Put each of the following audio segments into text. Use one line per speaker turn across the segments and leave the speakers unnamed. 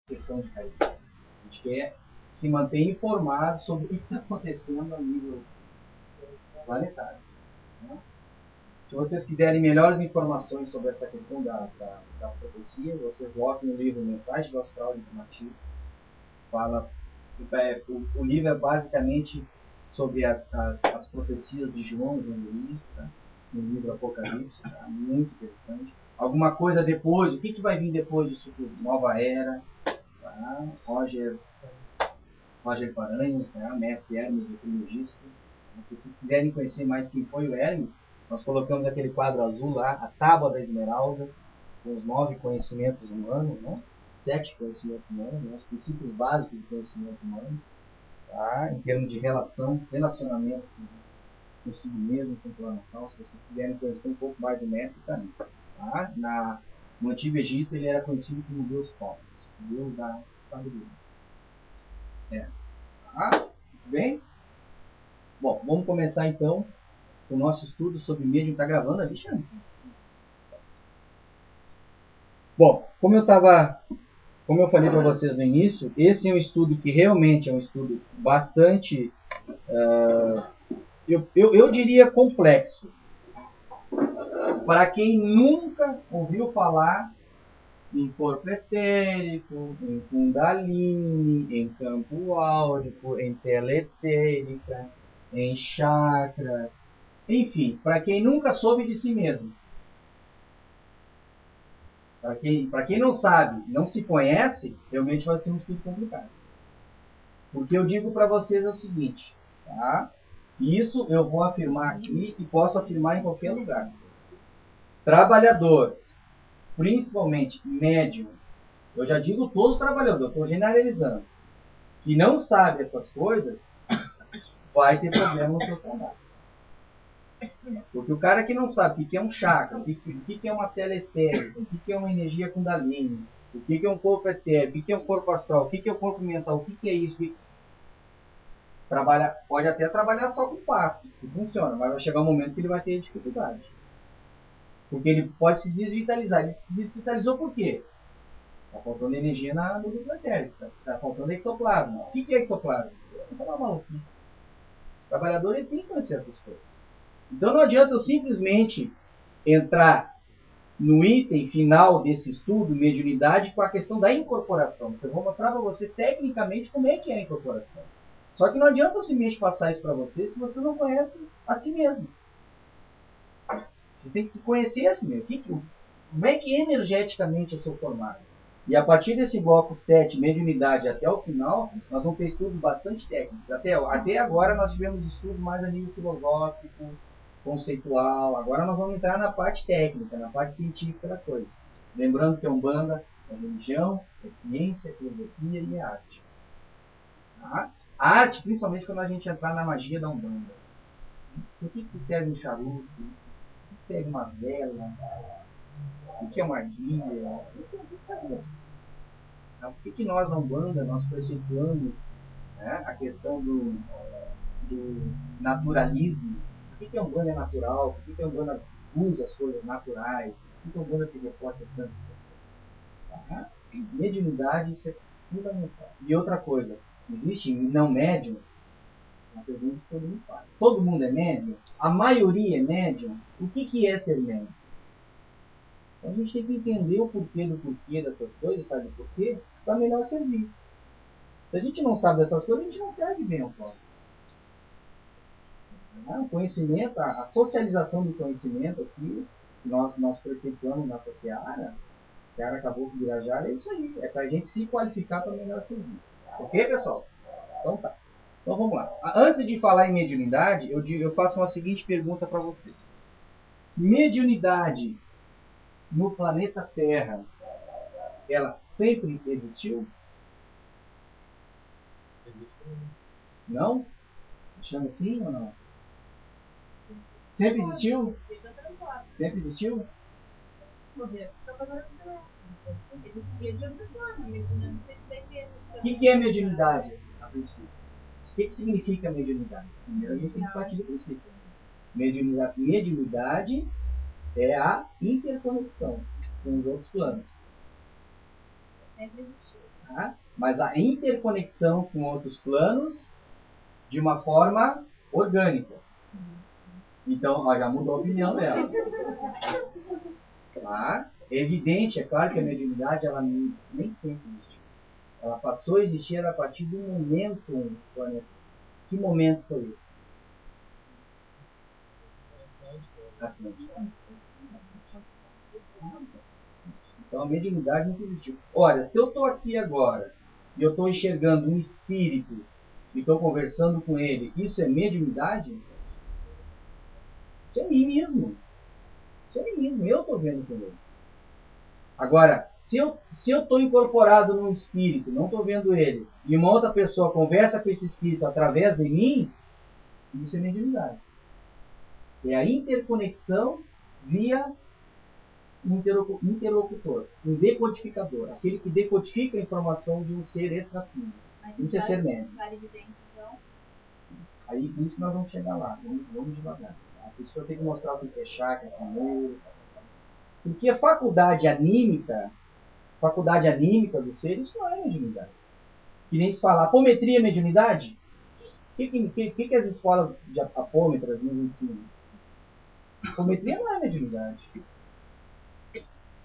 sessão de carisma. A gente quer se manter informado sobre o que está acontecendo a nível planetário. Né? Se vocês quiserem melhores informações sobre essa questão das profecias, vocês voltem no livro Mensagem do Astral Informativos. Fala, o livro é basicamente sobre as profecias de João Luís, tá? No livro Apocalipse, tá? Muito interessante. Alguma coisa depois, o que vai vir depois disso tudo? Nova Era, tá? Roger Paranhos, né? Mestre Hermes, ecologista. Se vocês quiserem conhecer mais quem foi o Hermes, nós colocamos aquele quadro azul lá, a Tábua da Esmeralda, com os 9 conhecimentos humanos, né? 7 conhecimentos humanos, né? Os princípios básicos do conhecimento humano, tá? Em termos de relacionamento consigo mesmo, com o plano astral. Se vocês quiserem conhecer um pouco mais do mestre, tá ali. Tá? No Antigo Egito, ele era conhecido como Deus Cosmos, Deus da sabedoria. Tá? Tudo bem? Bom, vamos começar então o nosso estudo sobre medium. Está gravando, Alexandre? Bom, como eu falei para vocês no início, esse é um estudo que realmente é um estudo bastante, eu diria, complexo. Para quem nunca ouviu falar em corpo etérico, em kundalini, em campo áurico, em teletérica, em chakra, enfim, para quem nunca soube de si mesmo. Para quem não sabe, não se conhece, realmente vai ser um estudo complicado. Porque eu digo para vocês é o seguinte, tá? Isso eu vou afirmar aqui e posso afirmar em qualquer lugar. Trabalhador, principalmente médium, eu já digo todos os trabalhadores, estou generalizando, que não sabe essas coisas, vai ter problema no seu trabalho. Porque o cara que não sabe o que é um chakra, o que é uma teletérica, o que é uma energia kundalini, o que é um corpo etérico, o que é um corpo astral, o que é um corpo mental, o que é isso, pode até trabalhar só com passe, que funciona, mas vai chegar um momento que ele vai ter dificuldade. Porque ele pode se desvitalizar. Ele se desvitalizou por quê? Está faltando energia no núcleo etérico, está faltando ectoplasma. O que é ectoplasma? Não falar maluquinho. O trabalhador ele tem que conhecer essas coisas. Então não adianta eu simplesmente entrar no item final desse estudo, mediunidade, com a questão da incorporação. Então eu vou mostrar para vocês tecnicamente como é que é a incorporação. Só que não adianta eu simplesmente passar isso para vocês se você não conhece a si mesmo. Você tem que se conhecer a si mesmo. Como é que energeticamente eu sou formado? E a partir desse bloco 7, mediunidade, até o final, nós vamos ter estudos bastante técnicos. Até agora nós tivemos estudos mais a nível filosófico, conceitual. Agora nós vamos entrar na parte técnica, na parte científica da coisa. Lembrando que a Umbanda é religião, é ciência, é filosofia e é arte. Tá? A arte, principalmente quando a gente entrar na magia da Umbanda. Por que serve um charuto? Por que serve uma vela? O que é uma guia? O que serve dessas coisas? Por que nós na Umbanda nós precisamos, né, a questão do naturalismo? Por que a Umbanda é natural? Por que a Umbanda usa as coisas naturais? Por que a Umbanda se reporta tanto das coisas? Tá? Mediunidade, isso é fundamental. E outra coisa, existe não médiums? Uma pergunta que todo mundo faz. Todo mundo é médium? A maioria é médium? O que é ser médium? Então a gente tem que entender o porquê do porquê dessas coisas, sabe por quê? Para melhor servir. Se a gente não sabe dessas coisas, a gente não serve bem ao próximo. O conhecimento, a socialização do conhecimento aqui, nós preceptamos na Seara, Seara acabou de viajar, é isso aí. É para a gente se qualificar para melhor servir. Ok, pessoal? Então tá. Então vamos lá. Antes de falar em mediunidade, eu faço uma seguinte pergunta para você. Mediunidade no planeta Terra, ela sempre existiu? Não? Achando assim ou não? Sempre existiu? Sempre existiu? O que é mediunidade, a princípio? O que significa mediunidade? Primeiro a gente tem que partir do princípio. Mediunidade é a interconexão com os outros planos. Tá? Mas a interconexão com outros planos de uma forma orgânica. Então, ó, já mudou a opinião dela. Tá? É evidente, é claro que a mediunidade ela nem sempre existiu. Ela passou a existir a partir de um momento no planeta. Que momento foi esse? Atlântico. Então a mediunidade nunca existiu. Olha, se eu estou aqui agora e eu estou enxergando um espírito e estou conversando com ele, isso é mediunidade? Isso é mim mesmo. Isso é mim mesmo. Eu estou vendo com ele. Agora, se eu estou incorporado num espírito, não estou vendo ele, e uma outra pessoa conversa com esse espírito através de mim, isso é mediunidade. É a interconexão via interlocutor, um decodificador, aquele que decodifica a informação de um ser extrafísico. Isso é ser médium. Aí, por isso que nós vamos chegar lá, vamos devagar. Tá? Por isso que eu tenho que mostrar o que é chakra primeiro. Porque a faculdade anímica do ser, isso não é mediunidade. Que nem se fala, apometria é mediunidade? O que as escolas de apômetras nos ensinam? Apometria não é mediunidade.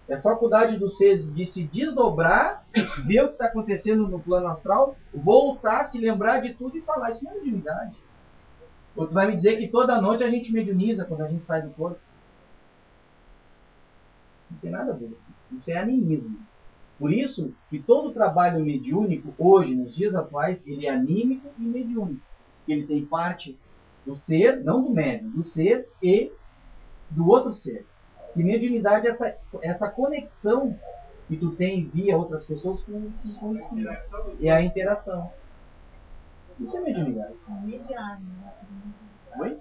É a faculdade do ser de se desdobrar, ver o que está acontecendo no plano astral, voltar, se lembrar de tudo e falar. Isso não é mediunidade. Ou tu vai me dizer que toda noite a gente mediuniza quando a gente sai do corpo? Não tem nada a ver com isso. Isso é animismo. Por isso que todo o trabalho mediúnico, hoje, nos dias atuais, ele é anímico e mediúnico. Ele tem parte do ser, não do médium, do ser e do outro ser. E mediunidade é essa conexão que tu tem via outras pessoas com o espírito. É a interação. Isso é mediunidade. Oi?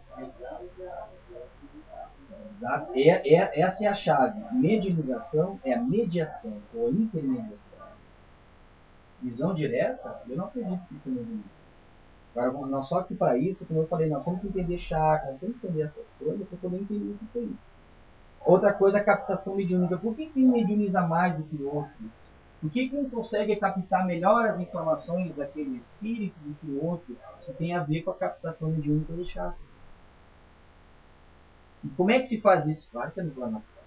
Exato. Essa é a chave. Mediunização é a mediação, ou a intermediação. Visão direta, eu não acredito que isso é mediunidade. Agora, só que para isso, como eu falei, nós temos que entender chakra, temos que entender essas coisas para poder entender o que é isso. Outra coisa é a captação mediúnica. Por que um mediuniza mais do que o outro? Por que um consegue captar melhor as informações daquele espírito do que o outro? Isso tem a ver com a captação mediúnica do chakra. E como é que se faz isso? Claro que é no plano astral.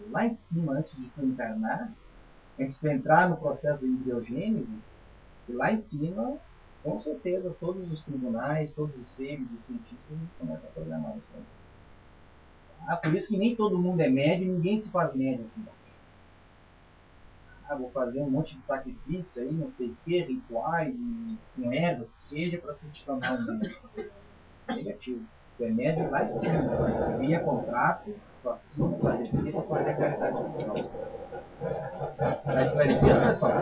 Lá em cima, antes de tu encarnar, antes de tu entrar no processo de embriogênese, e lá em cima, com certeza, todos os tribunais, todos os seres, os cientistas, eles começam a programar isso. Por isso que nem todo mundo é médio, ninguém se faz médio aqui embaixo. Vou fazer um monte de sacrifício aí, não sei o que, rituais, e com ervas, que seja, para tu te tornar um médico. Negativo. Tu é médio lá de cima. Via contrato, tu assina, tu decide, tu faz a caridade cultural. Está esclarecido, pessoal?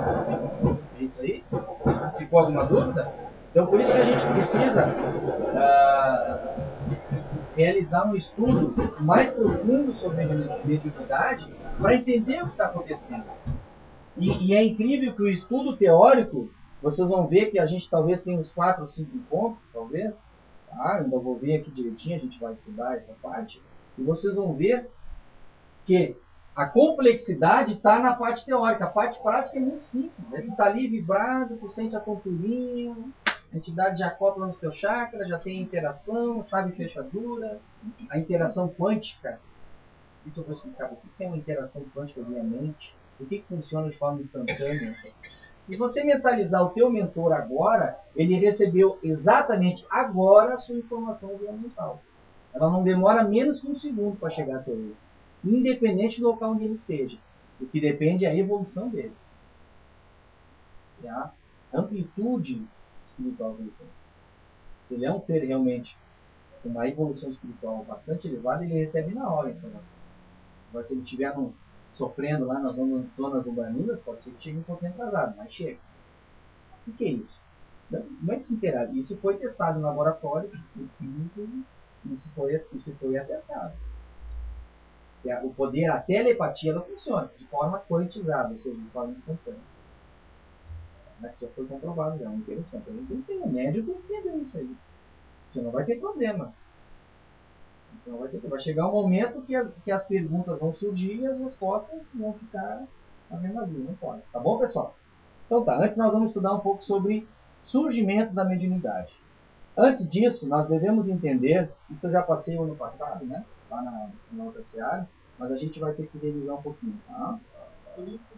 É isso aí? Ficou alguma dúvida? Então, por isso que a gente precisa realizar um estudo mais profundo sobre a mediunidade para entender o que está acontecendo. E é incrível que o estudo teórico, vocês vão ver que a gente talvez tenha uns 4 ou 5 pontos, talvez. Tá? Ainda vou ver aqui direitinho, a gente vai estudar essa parte. E vocês vão ver que a complexidade está na parte teórica. A parte prática é muito simples. Né? Tu está ali vibrado, tu sente a tonturinha, a entidade já acopla nos teus chakras, já tem interação, chave e fechadura, a interação quântica. Isso eu vou explicar. O que é uma interação quântica via mente? O que funciona de forma instantânea? Se você mentalizar o teu mentor agora, ele recebeu exatamente agora a sua informação via mental. Ela não demora menos que um segundo para chegar até ele. Independente do local onde ele esteja. O que depende é a evolução dele. A amplitude espiritual dele. Se ele é um ser realmente com uma evolução espiritual bastante elevada, ele recebe na hora. Então. Agora, se ele estiver sofrendo lá nas zonas umbraninas, pode ser que chegue um pouco atrasado, mas chega. O que é isso? Como é que se interage? Isso foi testado em laboratório, em físicos, e isso foi atestado. O poder, a telepatia, ela funciona de forma quantizada, ou seja, de forma instantânea. Mas isso já foi comprovado, já é interessante. A gente tem que ter um médico que entenda isso aí. Você não vai ter problema. Então vai chegar um momento que as perguntas vão surgir e as respostas vão ficar a mesma linha. Não pode. Tá bom, pessoal? Então tá, antes nós vamos estudar um pouco sobre surgimento da mediunidade. Antes disso, nós devemos entender, isso eu já passei o ano passado, né? Lá na outra seara, mas a gente vai ter que revisar um pouquinho, tá?
Por isso,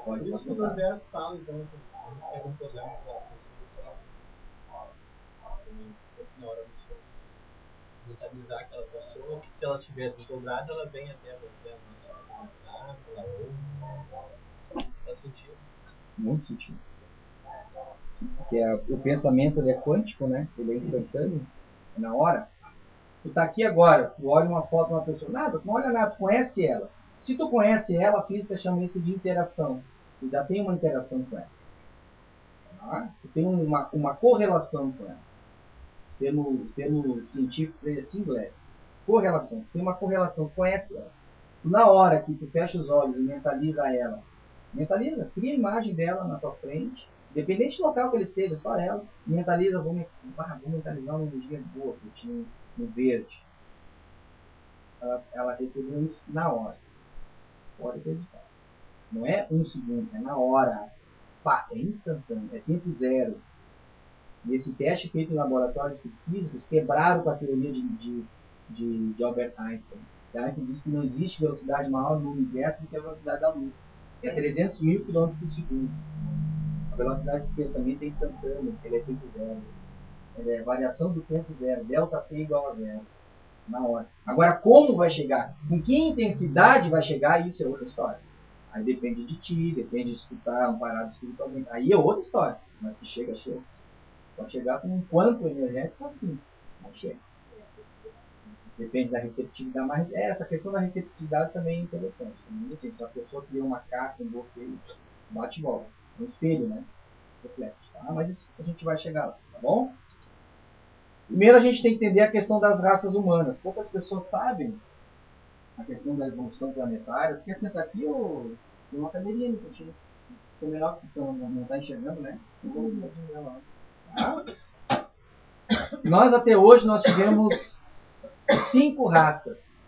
Pode
que o
contar.
Norberto fala, então, que a gente teve um problema com a constituição. Fosse na hora do sono. Mentalizar aquela pessoa, que se ela tiver desdobrada, ela vem até a noite para conversar, pela outra. Isso faz sentido.
Muito sutil. Porque o pensamento ele é quântico, né? Ele é instantâneo, é na hora. Tu tá aqui agora, tu olha uma foto de uma pessoa, nada, tu não olha nada, tu conhece ela. Se tu conhece ela, a física chama isso de interação. Tu já tem uma interação com ela. Tá? Tu tem uma correlação com ela. Pelo científico, é singular. Correlação. Tu tem uma correlação, tu conhece ela. Na hora que tu fecha os olhos e mentaliza ela, mentaliza, cria a imagem dela na tua frente, independente do local que ele esteja, só ela, mentaliza, vou mentalizar uma energia boa que eu tinha no verde. Ela recebeu isso na hora. Pode acreditar. Não é um segundo, é na hora. Pá, é instantâneo, é tempo zero. E esse teste feito em laboratórios físicos quebraram com a teoria de Albert Einstein, tá? Que diz que não existe velocidade maior no universo do que a velocidade da luz. É 300 mil quilômetros por segundo. A velocidade do pensamento é instantânea, ele é tempo zero. Ele é variação do tempo zero, delta T igual a zero. Na hora. Agora, como vai chegar? Com que intensidade vai chegar? Isso é outra história. Aí depende de ti, depende de escutar um parado espiritualmente. Aí é outra história. Mas que chega, chega. Pode chegar com um quanto energético, assim. Mas chega. Depende da receptividade. Mas essa questão da receptividade também é interessante. Se a pessoa cria uma casca, um bloqueio, bate e volta. Um espelho, né? Reflete. Tá? Mas isso a gente vai chegar lá, tá bom? Primeiro a gente tem que entender a questão das raças humanas. Poucas pessoas sabem a questão da evolução planetária. Porque sentar aqui, eu tem uma cadeirinha ali contigo. Ficou melhor que tu não está enxergando, né? Tá? Nós até hoje nós tivemos 5 raças.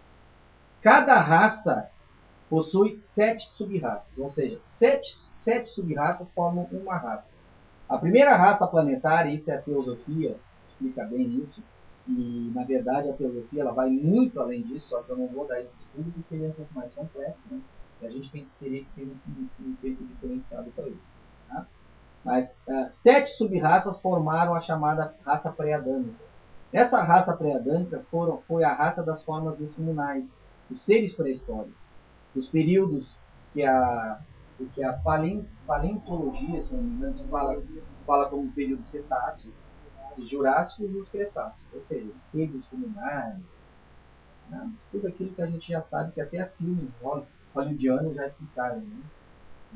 Cada raça possui 7 sub-raças. Ou seja, 7 sub-raças formam uma raça. A primeira raça planetária, isso é a teosofia, explica bem isso. E, na verdade, a teosofia ela vai muito além disso, só que eu não vou dar esse estudo porque ele é um pouco mais complexo, né? E a gente tem que ter um tempo diferenciado para isso. Tá? Mas 7 sub-raças formaram a chamada raça pré-adâmica. Essa raça pré-adâmica foi a raça das formas descomunais, os seres pré-históricos, os períodos que a paleontologia, se não me engano, fala como período cetáceo, os jurássicos e os cretáceos, ou seja, seres descomunais, né? Tudo aquilo que a gente já sabe que até filmes hollywoodianos já explicaram, né?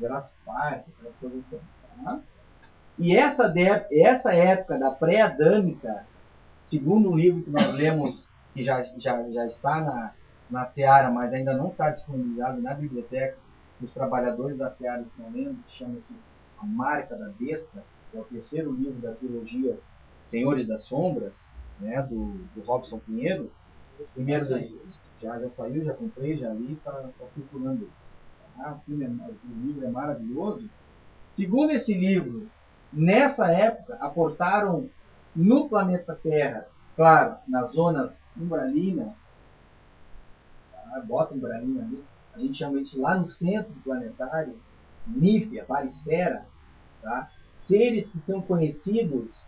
Jurassic Park, aquelas coisas todas. Tá? E essa época da pré-adâmica, segundo o livro que nós lemos, que já está na Seara, mas ainda não está disponibilizado na biblioteca, os trabalhadores da Seara estão lendo, que chama-se A Marca da Besta, que é o terceiro livro da trilogia Senhores das Sombras, né, do Robson Pinheiro. O primeiro já saiu, já comprei, já li, está circulando. O livro é maravilhoso. Segundo esse livro, nessa época aportaram no planeta Terra, claro, nas zonas umbralinas, tá? Bota umbralina nisso, a gente chama isso lá no centro do planetário, Nífia, Barisfera, tá? Seres que são conhecidos,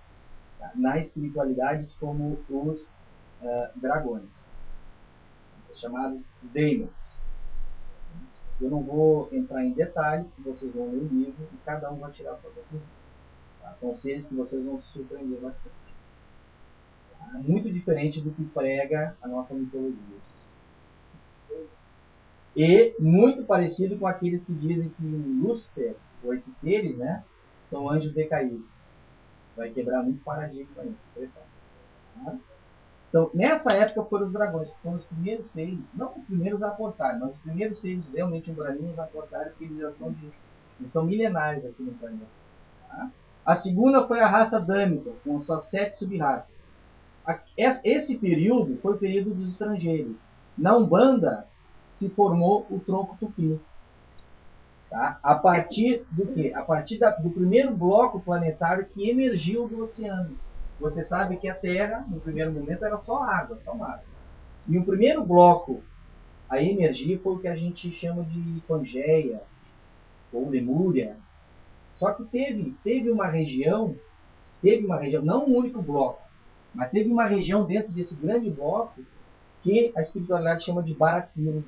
tá, na espiritualidade como os dragões, chamados Daemons. Eu não vou entrar em detalhe, vocês vão ler o livro e cada um vai tirar a sua conclusão. Tá? São seres que vocês vão se surpreender bastante. Tá? Muito diferente do que prega a nossa mitologia. E muito parecido com aqueles que dizem que Lúcifer, ou esses seres, né, são anjos decaídos. Vai quebrar muito paradigma isso. Tá? Então, nessa época foram os dragões, que foram os primeiros seres, não os primeiros a aportar, mas os primeiros seres realmente umbralinos a aportar, porque eles já são milenares aqui no planeta. Tá? A segunda foi a raça dâmica, com suas 7 sub-raças. Esse período foi o período dos estrangeiros. Na Umbanda se formou o tronco tupi. Tá? A partir do quê? A partir do primeiro bloco planetário que emergiu do oceano. Você sabe que a Terra, no primeiro momento, era só água, só mar. E o primeiro bloco a emergir foi o que a gente chama de Pangeia, ou Lemúria. Só que teve uma região, não um único bloco, mas teve uma região dentro desse grande bloco que a espiritualidade chama de Baratzil.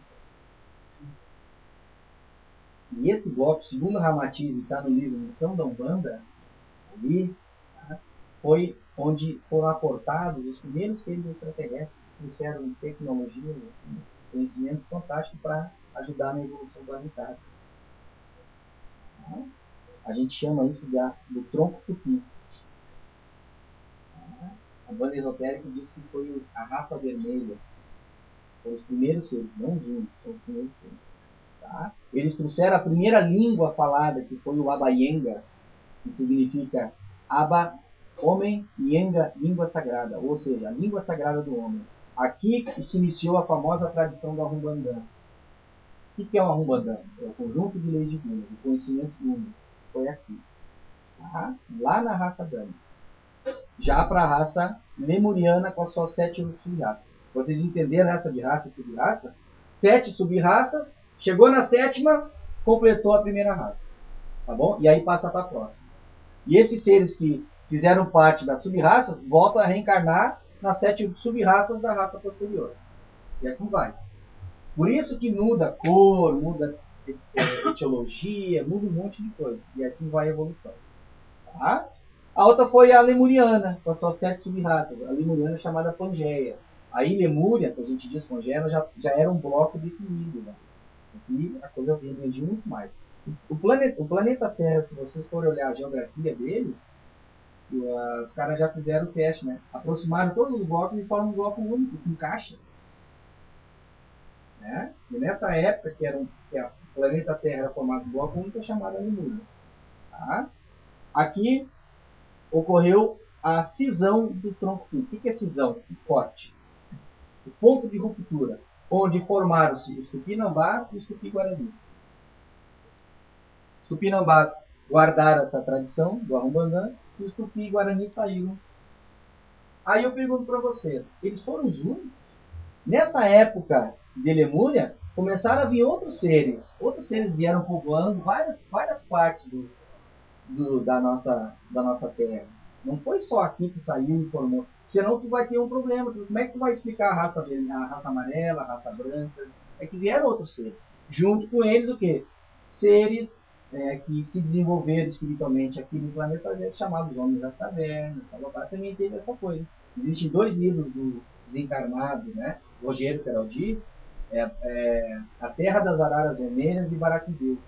E esse bloco, segundo Ramatiz, está no livro Missão da Umbanda, ali, tá? Foi onde foram aportados os primeiros seres extraterrestres que trouxeram tecnologia, assim, conhecimento fantástico para ajudar na evolução planetária. Tá? A gente chama isso do tronco tupi. A banda esotérica diz que foi a raça vermelha. Foram os primeiros seres, não os únicos, foram os primeiros seres. Tá? Eles trouxeram a primeira língua falada, que foi o Abayenga, que significa Aba, homem, Yenga, língua sagrada, ou seja, a língua sagrada do homem. Aqui se iniciou a famosa tradição do Arrumbandã. O que é o Arrumbandã? É o conjunto de leis divinas, de conhecimento único. Foi aqui. Tá? Lá na raça Dani. Já para a raça lemuriana com as suas 7 sub-raças. Vocês entenderam essa de raça e sub-raça? 7 sub-raças, chegou na 7ª, completou a primeira raça. Tá bom? E aí passa para a próxima. E esses seres que fizeram parte das sub-raças voltam a reencarnar nas 7 sub-raças da raça posterior. E assim vai. Por isso que muda cor, muda etiologia, muda um monte de coisa. E assim vai a evolução. Tá? A outra foi a lemuriana, com as suas 7 sub-raças. A lemuriana chamada Pangeia. Aí Lemúria, que a gente diz Pangeia, já era um bloco definido. Né? Aqui a coisa vendia muito mais. O planeta Terra, se vocês forem olhar a geografia dele, os caras já fizeram o teste, né? Aproximaram todos os blocos e formam um bloco único, se encaixa. Né? E nessa época, que o planeta Terra era formado de bloco único, é chamada Lemúria. Tá? Aqui ocorreu a cisão do tronco. O que é cisão? O corte. O ponto de ruptura, onde formaram-se os tupinambás e os tupi-guaranis. Os tupinambás guardaram essa tradição do Arrumbandã e os tupi-guaranis saíram. Aí eu pergunto para vocês, eles foram os únicos? Nessa época de Lemúria, começaram a vir outros seres. Outros seres vieram povoando várias partes da nossa terra. Não foi só aqui que saiu e formou. Senão tu vai ter um problema. Como é que tu vai explicar a raça amarela, a raça branca? É que vieram outros seres. Junto com eles o quê? Seres que se desenvolveram espiritualmente aqui no planeta Terra, chamados Homens das Cavernas. Também teve essa coisa. Existem 2 livros do desencarnado, né? Rogério Peraldi, A Terra das Araras Vermelhas e Baratzil.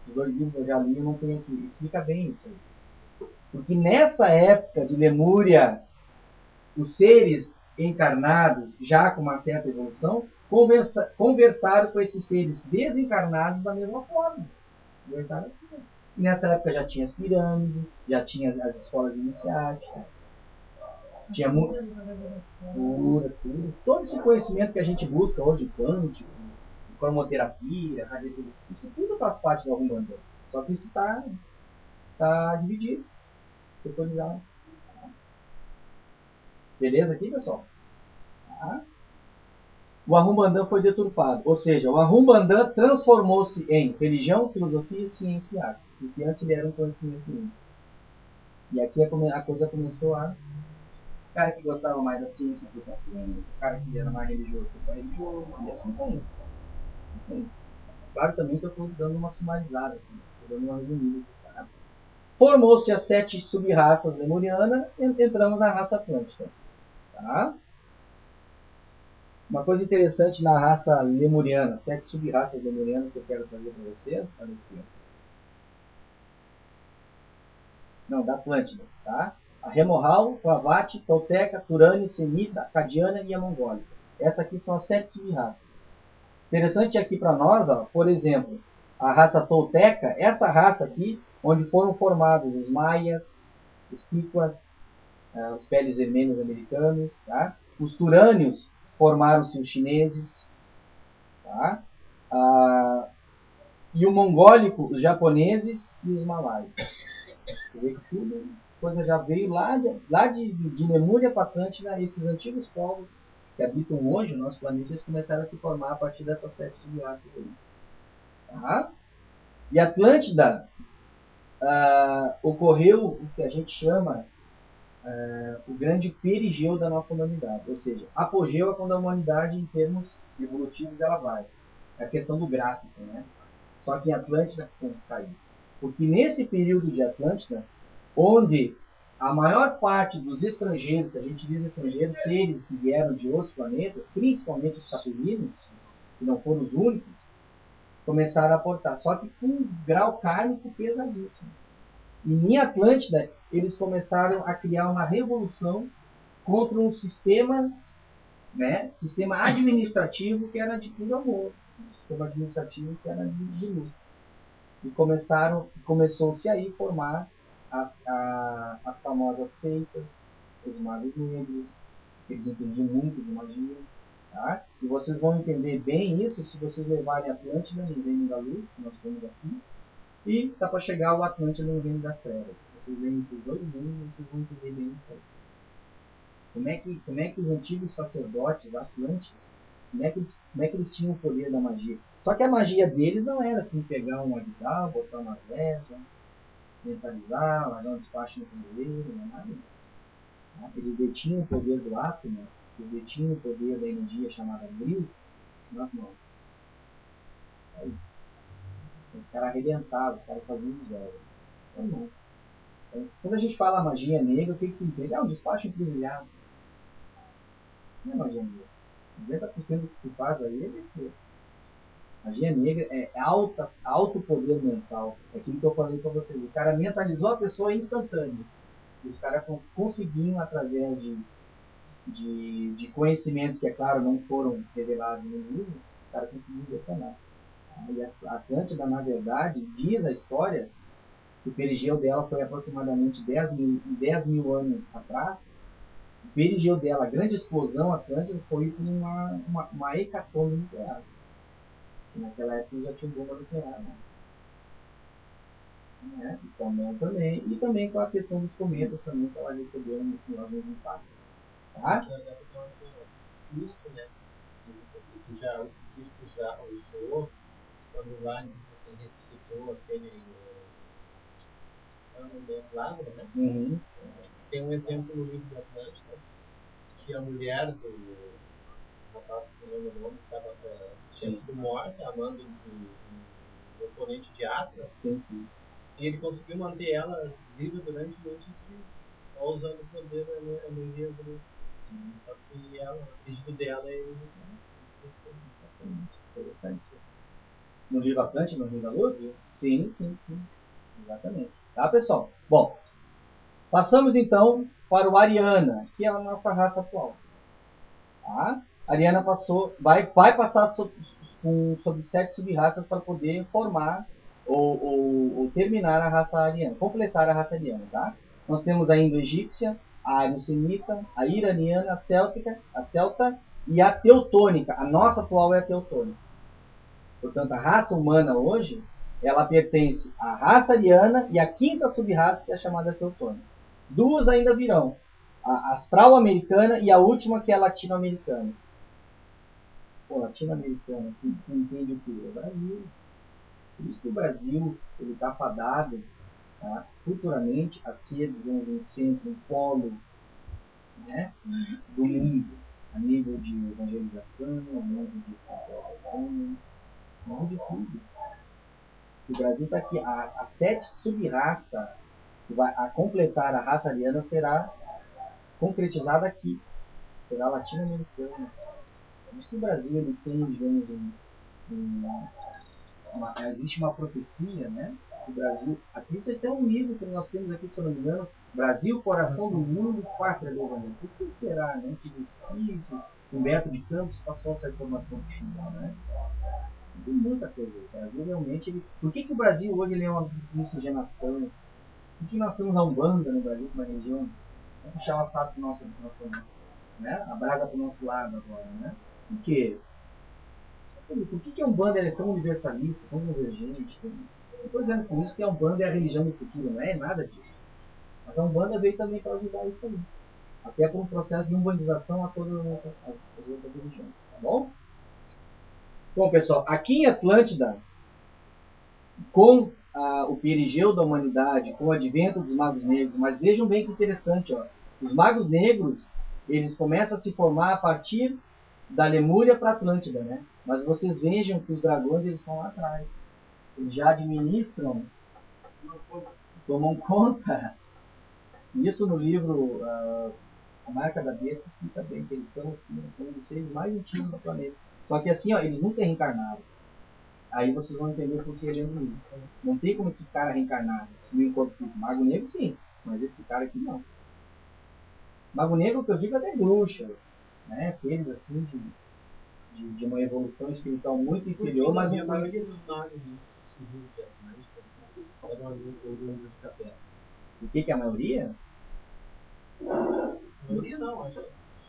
Esses 2 livros eu já li e não tenho aqui. Explica bem isso aí. Porque nessa época de Lemúria, os seres encarnados, já com uma certa evolução, conversaram com esses seres desencarnados da mesma forma. Conversaram assim. E nessa época já tinha as pirâmides, já tinha as escolas iniciáticas, tinha muito tudo. Todo esse conhecimento que a gente busca hoje, quântico, cromoterapia, radioterapia, isso tudo faz parte do Arrumbandã. Só que isso está dividido, setorizado. Beleza aqui, pessoal? Tá? O Arrumbandã foi deturpado. Ou seja, o Arrumbandã transformou-se em religião, filosofia, ciência e arte. Porque antes ele era um conhecimento único. E aqui a coisa começou a... O cara que gostava mais da ciência foi para a ciência. O cara que era mais religioso foi para a religioso. E assim foi. Claro também que eu estou dando uma sumarizada aqui. Estou dando uma resumida. Tá? Formou-se as 7 sub-raças lemurianas e entramos na raça atlântica. Tá? Uma coisa interessante na raça lemuriana, 7 sub-raças lemurianas que eu quero trazer para vocês. Olha aqui. Não, da Atlântida. Tá? A Remohal, Clavate, Tolteca, Turânio, Semita, Acadiana e a Mongólica. Essas aqui são as 7 sub-raças. Interessante aqui para nós, ó, por exemplo, a raça Tolteca, essa raça aqui, onde foram formados os maias, os quichuas, os peles vermelhos americanos, tá? Os turânios formaram-se os chineses, tá? e o mongólico, os japoneses e os malaios. Você vê que tudo, coisa já veio lá de Lemúria para Atlântida, esses antigos povos que habitam hoje o nosso planeta, eles começaram a se formar a partir dessas 7 subraças aí. Tá? E Atlântida ocorreu o que a gente chama o grande perigeu da nossa humanidade. Ou seja, apogeu é quando a humanidade, em termos evolutivos, ela vai. É a questão do gráfico, né? Só que em Atlântida caiu. Porque nesse período de Atlântida, onde a maior parte dos estrangeiros, que a gente diz estrangeiros, seres que vieram de outros planetas, principalmente os capelinos, que não foram os únicos, começaram a aportar. Só que com um grau kármico pesadíssimo. E em Atlântida, eles começaram a criar uma revolução contra um sistema, né, sistema administrativo que era de puro amor, um sistema administrativo que era de luz. E começou-se aí a formar as famosas seitas, os magos negros, eles entendiam muito de magia. Tá? E vocês vão entender bem isso se vocês levarem Atlântida no Reino da Luz, que nós temos aqui, e dá para chegar ao Atlântida no Reino das Trevas. Vocês veem esses dois mundos, vocês vão entender bem isso aí. Como é que os antigos sacerdotes Atlantes, como é que eles tinham o poder da magia? Só que a magia deles não era assim, pegar um abidal, botar uma reza, mentalizar, largar um despacho no candeeiro, não é nada. Tá? Eles detinham o poder do átomo, eles detinham o poder da energia chamada bril, nas mãos. É isso. Os caras arrebentavam, os caras faziam zero. Então não. Então, quando a gente fala magia negra, o que que entende? É um despacho encruzilhado. Não é magia negra. 90% do que se faz aí é besteira. Magia negra é alto poder mental. É aquilo que eu falei para vocês. O cara mentalizou a pessoa instantâneo. E os caras conseguiam, através de conhecimentos que, é claro, não foram revelados no livro, os caras conseguiam detonar. E a Atlântida, na verdade, diz a história que o perigeu dela foi aproximadamente 10 mil anos atrás. O perigeu dela, a grande explosão Atlântida, foi por uma hecatombe nuclear. Naquela época já tinha bomba nuclear, né? E também com a questão dos cometas também, que ela recebeu alguns impactos. Tá?
Cristo, né? Já o Cristo já usou quando lá ele ressuscitou aquele Lázaro, né?
Uhum.
Tem um exemplo no livro da Atlântida que a mulher do rapaz que não lembro o nome estava tinha sido morta, amando do oponente de Atlas.
Sim, sim.
E ele conseguiu manter ela viva durante muitos dias, só usando o poder da energia do. Só que ela, o pedido dela é
Interessante. No livro Atlântida, no livro da Luz? Sim, sim, sim. Exatamente. Tá, pessoal? Bom, passamos então para o Ariana, que é a nossa raça atual. Tá? A Ariana vai passar sobre 7 sub-raças para poder formar ou terminar a raça ariana, completar a raça ariana. Tá? Nós temos a indo-egípcia, a ario-semita, a iraniana, a celta e a teutônica. A nossa atual é a teutônica. Portanto, a raça humana hoje, ela pertence à raça ariana e à quinta sub-raça, que é a chamada teutônica. Duas ainda virão, a astral-americana e a última, que é a latino-americana. Pô, latino-americana, que entende o que? O Brasil. Por isso que o Brasil está fadado, tá, futuramente a ser, digamos, um centro, um polo, né, do mundo, a nível de evangelização, a nível de espiritualização, a nível de tudo. O Brasil está aqui, a 7 sub-raça que vai a completar a raça ariana será concretizada aqui, será latino-americana. Por isso que o Brasil ele tem, digamos, existe uma profecia, né? O Brasil, aqui isso é até um livro que nós temos aqui, se eu não me engano, Brasil, Coração do Mundo, Pátria do Evangelho. O que será, né? Que o Espírito, Humberto de Campos passou essa informação para o Chile, né? Tem muita coisa. O Brasil realmente, por que o Brasil hoje ele é uma miscigenação? Por que nós temos a Umbanda no Brasil como uma região? Vamos puxar o assado para o nosso, né? A brasa para o nosso lado agora, né? Por quê? Por que a Umbanda é tão universalista, tão convergente? Eu estou dizendo com isso que a Umbanda é a religião do futuro, não é nada disso. Mas a Umbanda veio também para ajudar isso aí. Até por um processo de umbanização a todas as outras religiões. Tá bom? Bom, pessoal, aqui em Atlântida, com o perigeu da humanidade, com o advento dos magos negros, mas vejam bem que interessante, ó, os magos negros, eles começam a se formar a partir da Lemúria para Atlântida, né? Mas vocês vejam que os dragões, eles estão lá atrás. Eles já administram, tomam conta. Isso no livro A Marca da Besta explica bem que eles são, assim, são um dos seres mais antigos do planeta. Só que assim, ó, eles nunca reencarnaram. Aí vocês vão entender por que lendo o livro. Não tem como esses caras reencarnarem. Assumir um corpo físico. Mago Negro sim, mas esse cara aqui não. Mago Negro, que eu digo, até bruxas, né? Seres assim de uma evolução espiritual muito inferior, mas
a maioria dos magos surgiu de Atlântica eram oriundos de Capela.
O que é a maioria?
A maioria não, acho.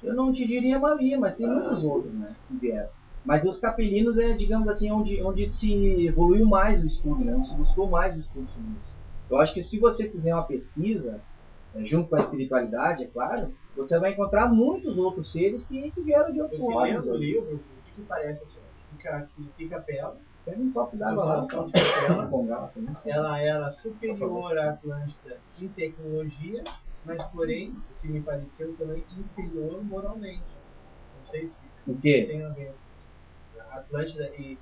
Eu não te diria a maioria, mas tem muitos outros, né? Que vieram. Mas os capelinos é, digamos assim, onde se evoluiu mais o estudo, né? Onde se buscou mais o estudo sobre isso. Eu acho que se você fizer uma pesquisa, junto com a espiritualidade, é claro, você vai encontrar muitos outros seres que vieram de outros
ordens.
lado.
No livro, o que parece assim? Fica a Capela.
Pega um copo d'água lá,
de Capela.
Ela
era superior à Atlântida em tecnologia, mas porém, o que me pareceu também inferior moralmente. Não sei se
o quê?
Tem a ver. A Atlântida e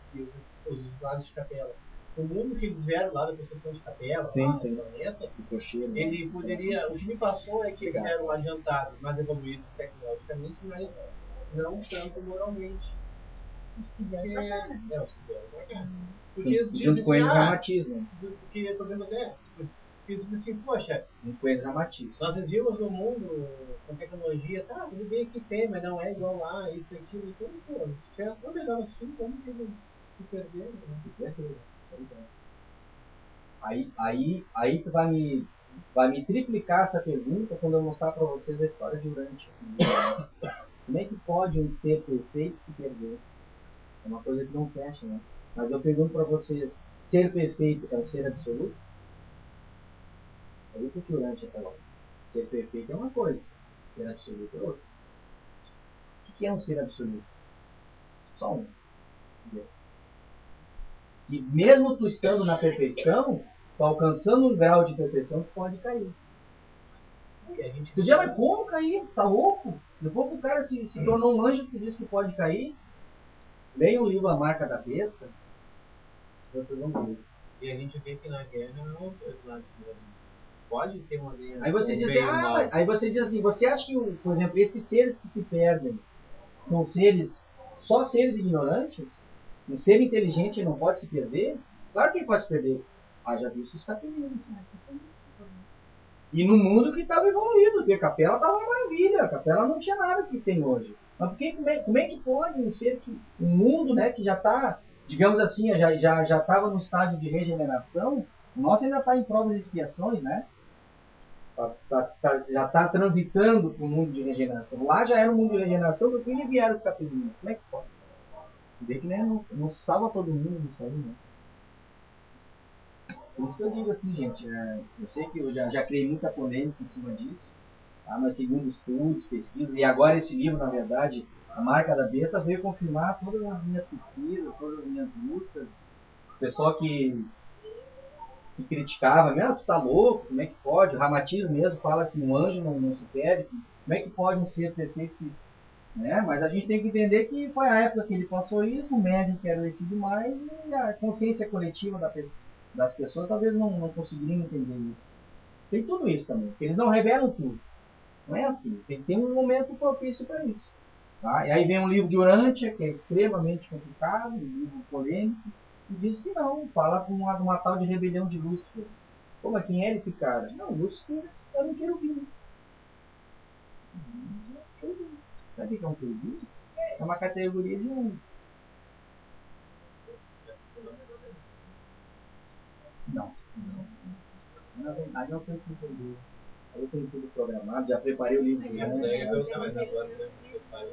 os lados de Capela. O mundo que eles vieram lá da construção de Capela,
sim,
lá
sim.
no planeta,
Cocheiro,
ele poderia. O que me passou é que eles eram adiantados, mais evoluídos tecnologicamente, mas não tanto moralmente.
Os que vieram pra cá, né?
Os que vieram pra cá. Porque
junto com eles Ramatiz, né?
Porque o problema é. Porque dizem assim, poxa,
junto com eles Ramatiz.
Nós vivemos num mundo com tecnologia, tá, tudo bem que tem, mas não é igual lá, isso e aquilo. Então, pô, se é tão melhor assim, como que ele se perder? Né? Se perder.
Aí tu vai me triplicar essa pergunta quando eu mostrar para vocês a história de Urântia. Como é que pode um ser perfeito se perder? É uma coisa que não fecha, né? Mas eu pergunto para vocês, ser perfeito é um ser absoluto? É isso que Urântia falou. Ser perfeito é uma coisa, ser absoluto é outra. O que é um ser absoluto? Só um. E mesmo tu estando na perfeição, tu alcançando um grau de perfeição, tu pode cair. Tu diz, mas como cair? Tá louco? Depois que o cara se tornou um anjo, tu diz que pode cair. Leia o livro A Marca da Besta, vocês vão ver.
E a gente vê que na guerra não dois lados mesmo. Pode ter uma guerra.
Aí você diz assim, aí você diz assim, você acha que, por exemplo, esses seres que se perdem são seres, só seres ignorantes? Um ser inteligente não pode se perder? Claro que ele pode se perder. Já visto os capelinos. Né? E no mundo que estava evoluído, porque a capela estava uma maravilha, a capela não tinha nada que tem hoje. Mas como é que pode um ser que, um mundo, né, que já está, digamos assim, já estava no estágio de regeneração, o nosso ainda está em provas e expiações, né? Já está transitando para o mundo de regeneração. Lá já era um mundo de regeneração, do que vieram os capelinos. Como é que pode? Vê que, né, não salva todo mundo isso aí, né? Por isso que eu digo assim, gente, eu sei que eu já criei muita polêmica em cima disso, tá? Mas segundo estudos, pesquisas, e agora esse livro, na verdade, A Marca da Besta, veio confirmar todas as minhas pesquisas, todas as minhas buscas. O pessoal que criticava, tu tá louco, como é que pode? O Ramatiz mesmo fala que um anjo não se perde, como é que pode um ser perfeito se... Né? Mas a gente tem que entender que foi a época que ele passou isso, o médium que era esse demais, e a consciência coletiva das pessoas talvez não conseguiriam entender isso. Tem tudo isso também, porque eles não revelam tudo. Não é assim, tem que ter um momento propício para isso. Tá? E aí vem um livro de Urântia, que é extremamente complicado, um livro polêmico, e diz que não, fala com uma tal de rebelião de Lúcifer. Como é, quem era esse cara? Não, Lúcifer era um querubim. Sabe o que é um querubim? É uma categoria de um. Não. Aí não foi que entendeu. Eu tenho tudo programado, já preparei o livro.
E daí eu tava mais agora, né? Você sai.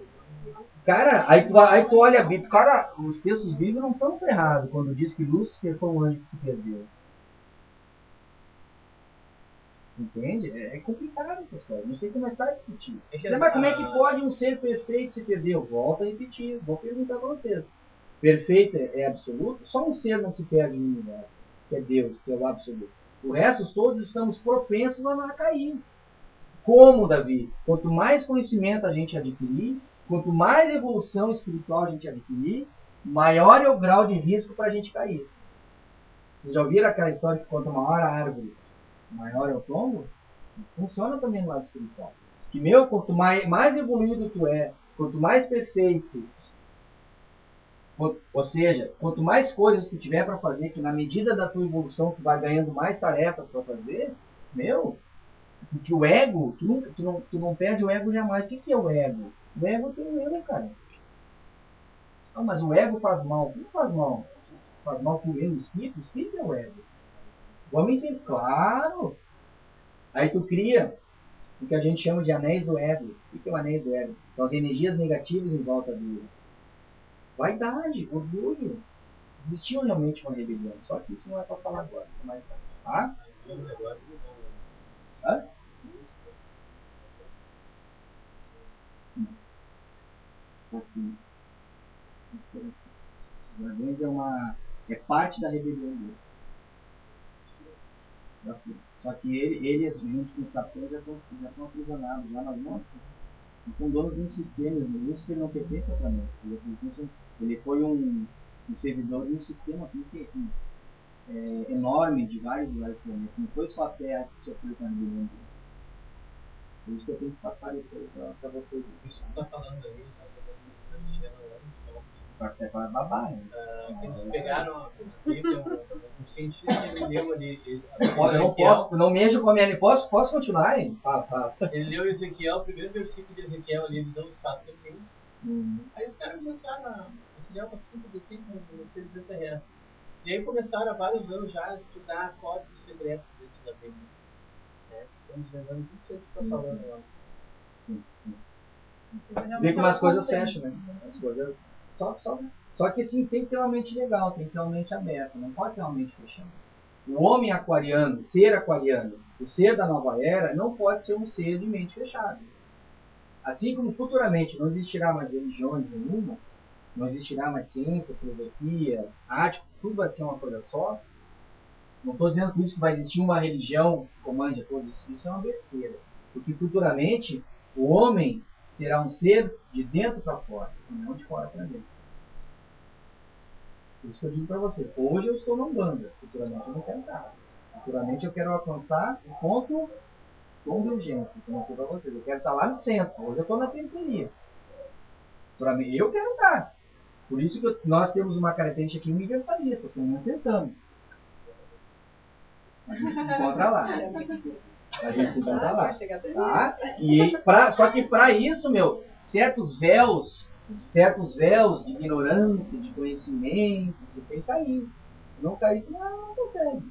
Cara, aí tu olha a Bíblia. Cara, os textos bíblicos não estão errados quando diz que Lúcifer foi um anjo que se perdeu. Entende? É complicado essas coisas. A gente tem que começar a discutir. Mas como é que pode um ser perfeito se perder? Eu volto a repetir. Vou perguntar para vocês. Perfeito é absoluto? Só um ser não se perde no universo, que é Deus, que é o absoluto. O resto todos estamos propensos a cair. Como, Davi? Quanto mais conhecimento a gente adquirir, quanto mais evolução espiritual a gente adquirir, maior é o grau de risco para a gente cair. Vocês já ouviram aquela história que quanto maior a árvore, maior é o tombo? Isso funciona também no lado espiritual. Que, quanto mais evoluído tu é, quanto mais perfeito, ou seja, quanto mais coisas tu tiver para fazer, que na medida da tua evolução tu vai ganhando mais tarefas para fazer, porque o ego, tu não perde o ego jamais. O que é o ego? O ego tem o eu, cara. Não, mas o ego faz mal. Não faz mal. Faz mal pro eu, o espírito é o ego. O homem tem, claro. Aí tu cria o que a gente chama de anéis do ego. O que é o anéis do ego? São as energias negativas em volta dele. Vaidade, orgulho. Existiu realmente uma rebelião. Só que isso não é para falar agora. É mais tarde. Tá? Hã? Assim. Os dragões é parte da rebelião dele. Só que eles junto com o Satã já estão aprisionados lá nas mãos. Eles são donos de um sistema. O Lúcifer não pertence ao planeta. Ele foi um servidor de um sistema enorme de vários planetas. Não foi só a Terra que sofreu com a rebelião dele. Por isso que eu tenho que passar depois para vocês.
Isso que tu tá falando aí,
É para babar, né?
Eles pegaram um cientista, ele leu ali.
Eu não mexo com a minha. Posso continuar, hein? Fala.
Ele leu Ezequiel, o primeiro versículo de Ezequiel ali, ele deu um espaço que ele tem. Aí os caras começaram a criar uma síntese no seres extraterrestres. E aí começaram há vários anos já a estudar códigos secretos dentro da Bíblia. Estamos lembrando tudo isso que você está falando lá.
Sim. Vê como as coisas fecham, né? As coisas. Só que assim, tem que ter uma mente legal, tem que ter uma mente aberta, não pode ter uma mente fechada. O homem aquariano, o ser da nova era, não pode ser um ser de mente fechada. Assim como futuramente não existirá mais religiões nenhuma, não existirá mais ciência, filosofia, arte, tudo vai ser uma coisa só. Não estou dizendo com isso que vai existir uma religião que comande a todos. Isso é uma besteira. Porque futuramente o homem será um ser de dentro para fora, e não de fora para dentro. Por isso que eu digo para vocês, hoje eu estou na Umbanda, futuramente eu não quero estar. Futuramente eu quero alcançar o ponto convergência, como eu mostrei para vocês. Eu quero estar lá no centro, hoje eu estou na periferia. Futuramente eu quero estar. Por isso que nós temos uma característica aqui universalista, pelo menos tentamos. A gente se encontra lá. Tá? Só que para isso, certos véus de ignorância, de conhecimento, você tem que cair. Se não cair, não consegue.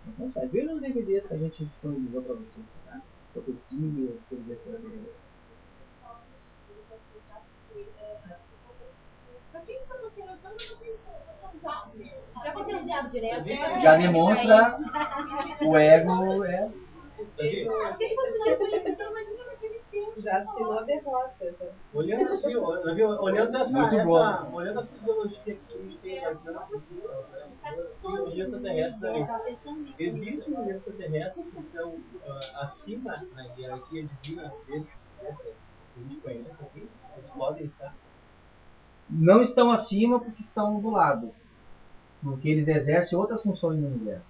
Não consegue. Veja os DVDs que a gente disponibilizou para vocês. Tá? Profecia, seres extraterrestres. Já demonstra o ego
já assinou a derrota. Já.
Olhando assim, olhando a fisiologia que a gente tem na fisiologia extraterrestre, existem extraterrestres que estão acima na hierarquia divina deles, que a gente conhece aqui, eles podem estar.
Não estão acima porque estão do lado. Porque eles exercem outras funções no universo.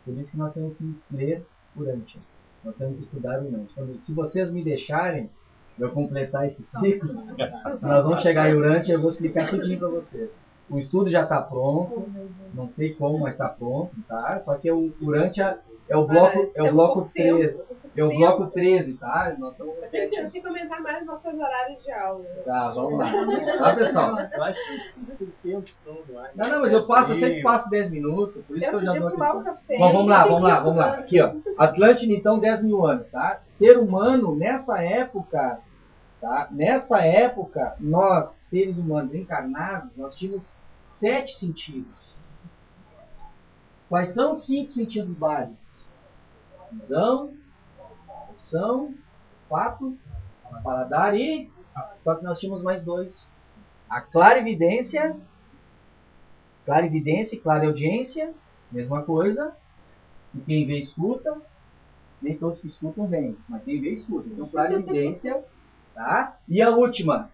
Por isso que nós temos que ler Urântia. Nós temos que estudar Urântia. Se vocês me deixarem eu completar esse ciclo, nós vamos chegar em Urântia e eu vou explicar tudinho para vocês. O estudo já está pronto, não sei como, mas está pronto, tá? Só que o Urântia é o bloco 3. É o bloco 13, tá? Nós estamos no
Eu tenho
7.
que comentar mais nossos horários de aula.
Tá, vamos lá. Tá, pessoal?
Eu acho que precisa do tempo todo lá.
Não, mas eu sempre passo 10 minutos, por isso que
Eu
eu já
podia
dou
pular o
aqui.
café.
Bom, vamos lá. Aqui, ó. Atlântida, então, 10 mil anos, tá? Ser humano, nessa época, tá? Nessa época, nós, seres humanos encarnados, nós tínhamos 7 sentidos. Quais são os 5 sentidos básicos? Visão, audição, olfato, paladar e... Só que nós tínhamos mais 2. A clarividência e clareaudiência, mesma coisa. E quem vê escuta, nem todos que escutam veem, mas quem vê escuta. Então, clarividência, tá? E a última,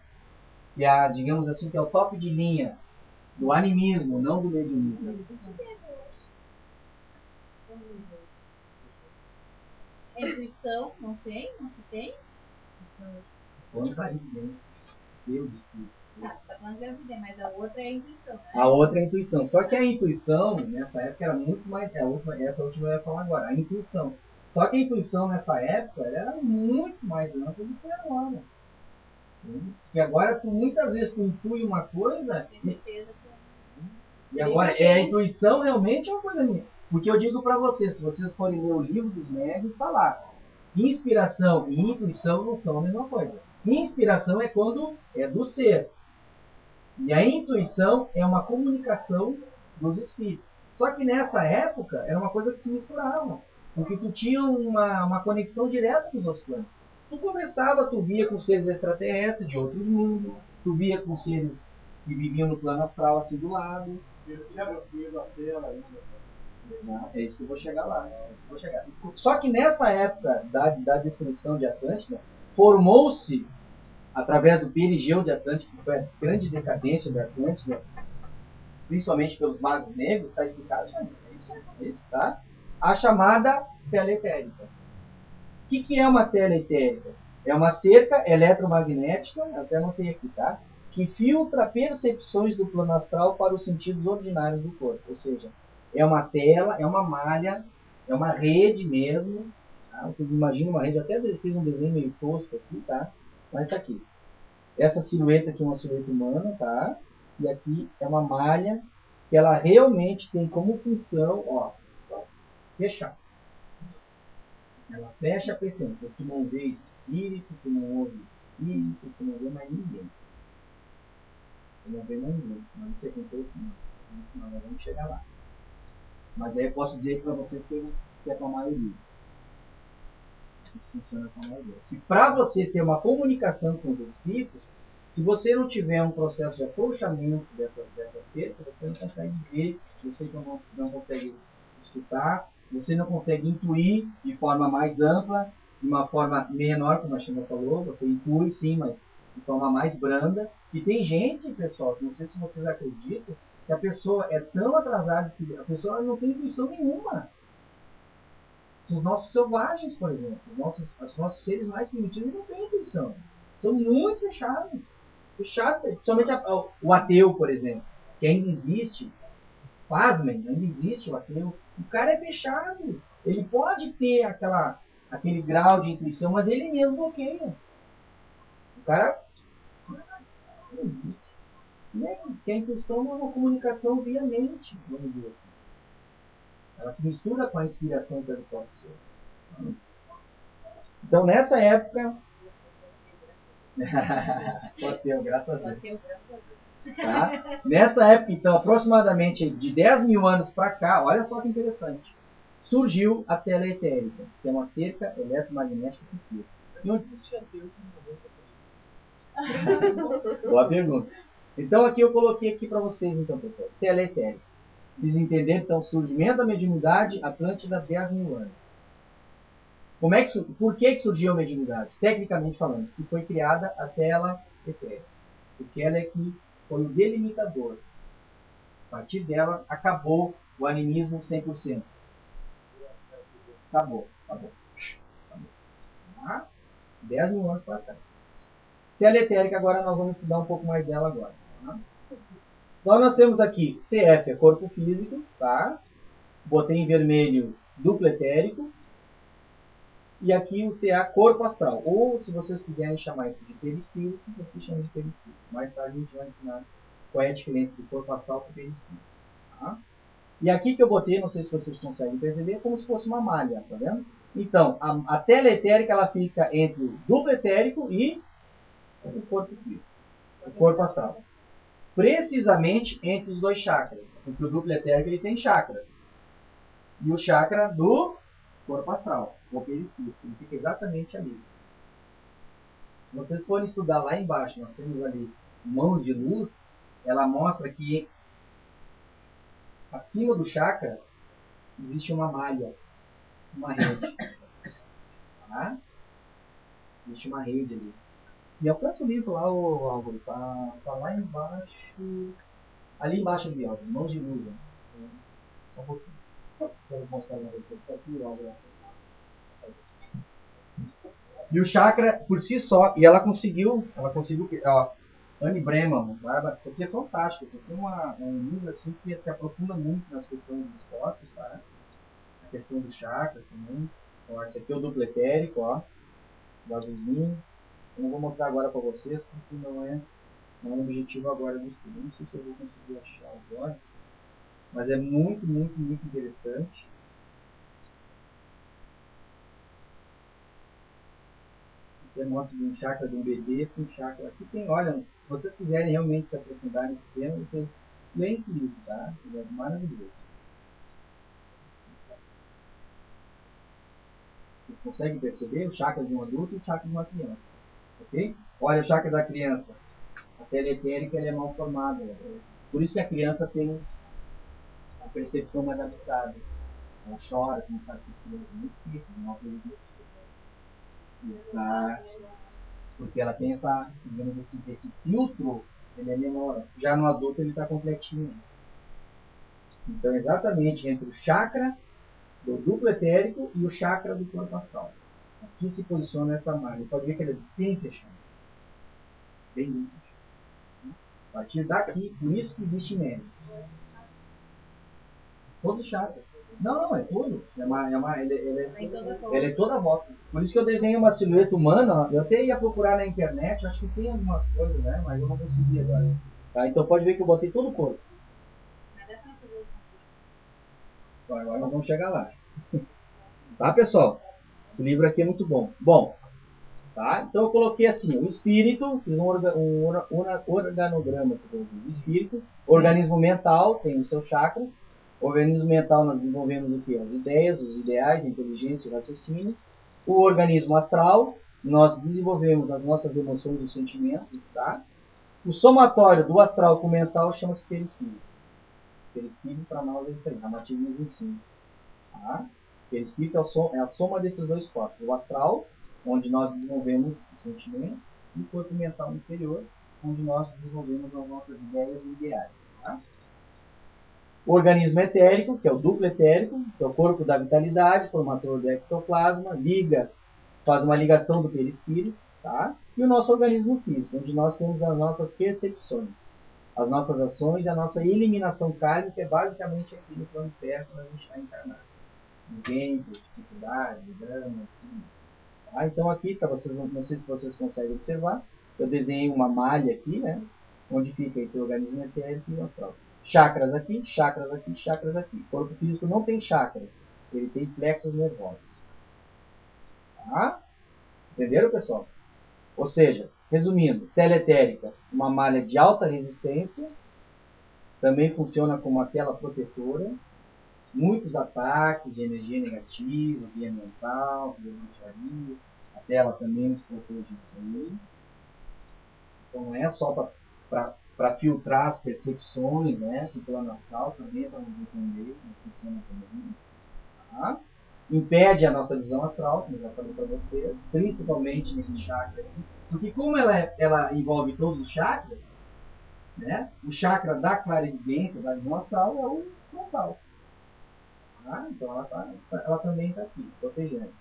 que é a, digamos assim, que é o top de linha do animismo, não do mediunismo.
É intuição, não tem? Não se tem?
Então, clarividência, Deus escuta.
Tá falando que é mas a outra é a intuição, né?
A outra é a intuição. Só que a intuição, nessa época, era muito mais... essa última eu ia falar agora. A intuição. Só que a intuição, nessa época, era muito mais ampla do que agora. E agora, muitas vezes, tu intui uma coisa... E agora, a intuição realmente é uma coisa minha. Porque eu digo para vocês, se vocês forem ler o livro dos médiuns, está lá. Inspiração e intuição não são a mesma coisa. Inspiração é quando é do ser. E a intuição é uma comunicação dos espíritos. Só que nessa época era uma coisa que se misturava. Porque tu tinha uma conexão direta com os outros planos. Tu conversava, tu via com seres extraterrestres de outros mundos. Tu via com seres que viviam no plano astral assim do lado. É isso que eu vou chegar lá. Só que nessa época da destruição de Atlântida, formou-se através do perigeu de Atlântida, que foi a grande decadência de Atlântida, principalmente pelos magos negros, está explicado isso, tá? A chamada teleetérica. O que é uma teleetérica? É uma cerca eletromagnética, até anotei aqui, tá? Que filtra percepções do plano astral para os sentidos ordinários do corpo. Ou seja, é uma tela, é uma malha, é uma rede mesmo. Tá? Vocês imaginam uma rede, até fiz um desenho meio tosco aqui, tá? Mas tá aqui. Essa silhueta aqui é uma silhueta humana, tá? E aqui é uma malha que ela realmente tem como função, ó, fechar. Ela fecha a presença. Tu não vê espírito, tu não ouve espírito, tu não vê mais ninguém. Tu não vê mais ninguém. Mas isso é com todos, não. Nós vamos chegar lá. Mas aí eu posso dizer para você que é com a maioria. Isso funciona com a maioria. E para você ter uma comunicação com os espíritos, se você não tiver um processo de afrouxamento dessa cerca, você não consegue ver, você não consegue escutar, você não consegue intuir de forma mais ampla, de uma forma menor, como a Xanda falou, você intui sim, mas de forma mais branda. E tem gente, pessoal, não sei se vocês acreditam, que a pessoa é tão atrasada que a pessoa não tem intuição nenhuma. Os nossos selvagens, por exemplo, os nossos seres mais primitivos não têm intuição. São muito fechados. Somente o ateu, por exemplo, que ainda existe, pasmem, ainda existe o ateu. O cara é fechado. Ele pode ter aquele grau de intuição, mas ele mesmo bloqueia. O cara não existe. Porque a intuição é uma comunicação via mente, vamos dizer. Ela se mistura com a inspiração pelo próprio ser. Então, nessa época... Só teu, graças a Deus. Tá? Nessa época, então, aproximadamente de 10 mil anos para cá, olha só que interessante, surgiu a teleetérica, que é uma cerca eletromagnética que filtra. E onde existe a Deus? Boa pergunta. Então, aqui eu coloquei aqui para vocês, então, pessoal, teleetérica. Vocês entenderam, então, surgimento da mediunidade, Atlântida, 10 mil anos. Por que surgiu a mediunidade? Tecnicamente falando, que foi criada a tela etérica. Porque ela é que foi o delimitador. A partir dela, acabou o animismo 100%. Acabou. Tá? 10 mil anos para cá. Tela etérica, agora nós vamos estudar um pouco mais dela agora. Tá? Então nós temos aqui, CF é corpo físico, tá? Botei em vermelho duplo etérico. E aqui o CA, corpo astral. Ou, se vocês quiserem chamar isso de perispírito, vocês chamam de perispírito. Mais tarde a gente vai ensinar qual é a diferença do corpo astral para o perispírito. Tá? E aqui que eu botei, não sei se vocês conseguem perceber, é como se fosse uma malha, tá vendo? Então, a tela etérica ela fica entre o duplo etérico e o corpo físico, o corpo astral. Precisamente entre os dois chakras. Porque o duplo etérico ele tem chakra. E o chakra do corpo astral, o perispírito, ele fica exatamente ali. Se vocês forem estudar lá embaixo, nós temos ali mãos de luz, ela mostra que acima do chakra existe uma malha, uma rede. Tá? Existe uma rede ali. E alcança o livro lá, o Álvaro, tá lá embaixo, ali embaixo ali, ó, mãos de luz. Né? Só um pouquinho. Quero mostrar para vocês. Tá aqui o Álvaro. E o chakra, por si só, e ela conseguiu, ó, Anne Breman, isso aqui é fantástico, isso aqui é um livro assim, que se aprofunda muito nas questões dos corpos, tá? A questão dos chakras também. Ó, esse aqui é o duplo etérico, ó, o azulzinho. Eu não vou mostrar agora para vocês, porque não é o objetivo agora do estudo. Não sei se eu vou conseguir achar agora, mas é muito, muito, muito interessante. Eu mostro de um chakra de um bebê com um chakra. Aqui tem, olha, se vocês quiserem realmente se aprofundar nesse tema, vocês leem esse livro, tá? Ele é maravilhoso. Vocês conseguem perceber o chakra de um adulto e o chakra de uma criança. Ok? Olha o chakra da criança. A tela etérica ela é mal formada. Por isso que a criança tem a percepção mais aguçada. Ela chora, não sabe o que é um espírito, não acredita. Exato. Porque ela tem essa, digamos assim, esse filtro, ele é menor. Já no adulto ele está completinho. Então, exatamente entre o chakra do duplo etérico e o chakra do corpo astral. Aqui se posiciona essa malha. Pode ver que ela é bem fechada. Bem fechada. A partir daqui, por isso que existe mérito. Todo chakra. Não, é tudo. Ela é toda a volta. Por isso que eu desenho uma silhueta humana. Eu até ia procurar na internet, acho que tem algumas coisas, né? Mas eu não consegui agora. Tá? Então pode ver que eu botei todo o corpo. Agora nós vamos chegar lá. Tá, pessoal? Esse livro aqui é muito bom. Bom, tá? Então eu coloquei assim, o espírito, fiz um organograma. O espírito, organismo mental, tem os seus chakras. Organismo mental nós desenvolvemos o que? As ideias, os ideais, a inteligência, o raciocínio. O organismo astral, nós desenvolvemos as nossas emoções e sentimentos, tá? O somatório do astral com o mental chama-se perispírito. Perispírito para nós é isso aí, Ramatismo nos ensina. Tá? Perispírito é a soma desses dois corpos. O astral, onde nós desenvolvemos o sentimento, e o corpo mental inferior, onde nós desenvolvemos as nossas ideias e ideais. Tá? O organismo etérico, que é o duplo etérico, que é o corpo da vitalidade, formador do ectoplasma, faz uma ligação do perispírito, tá? E o nosso organismo físico, onde nós temos as nossas percepções, as nossas ações e a nossa eliminação kármica é basicamente aqui no plano terra quando a gente está encarnado. Vivências, dificuldades, dramas, tudo. Tá? Então aqui, para vocês, não sei se vocês conseguem observar, eu desenhei uma malha aqui, né? Onde fica entre o organismo etérico e o astral. Chakras aqui, chakras aqui, chakras aqui. O corpo físico não tem chakras, ele tem plexos nervosos. Tá? Entenderam, pessoal? Ou seja, resumindo, teletérica, uma malha de alta resistência, também funciona como uma tela protetora, muitos ataques de energia negativa, via mental, via bruxaria, a tela também nos protege disso aí. Então não é só para filtrar as percepções, né, do plano astral, também para nos entender como funciona também. Tá? Impede a nossa visão astral, como eu já falei para vocês, principalmente nesse chakra aqui, porque como ela envolve todos os chakras, né, o chakra da clarividência, da visão astral, é o frontal. Tá? Então ela também está aqui, protegendo.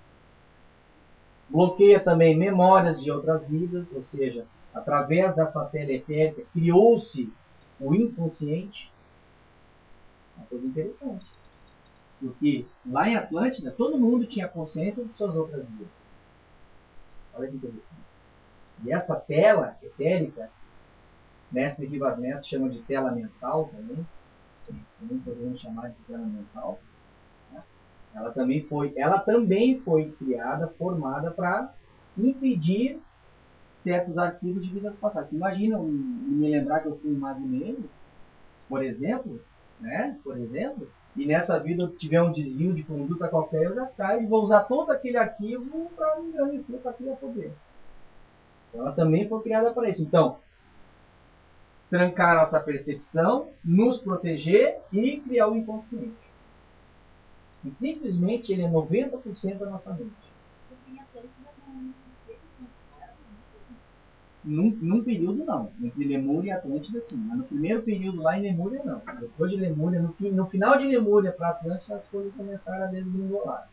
Bloqueia também memórias de outras vidas, ou seja, através dessa tela etérica, criou-se o inconsciente. Uma coisa interessante. Porque lá em Atlântida, todo mundo tinha consciência de suas outras vidas. Olha que interessante. E essa tela etérica, Mestre Rivas Neto chama de tela mental também podemos chamar de tela mental, né? Ela também foi criada, formada para impedir certos arquivos de vidas passadas. Imagina me lembrar que eu fui um mago negro, por exemplo, né? E nessa vida eu tiver um desvio de conduta qualquer, eu já caio e vou usar todo aquele arquivo para me engrandecer, para criar poder. Ela também foi criada para isso. Então, trancar nossa percepção, nos proteger e criar o inconsciente. E simplesmente ele é 90% da nossa mente. Num período não. Entre Lemúria e Atlântida sim. Mas no primeiro período lá em Lemúria não. Depois de Lemúria, no final de Lemúria para Atlântida, as coisas começaram a desgringolar.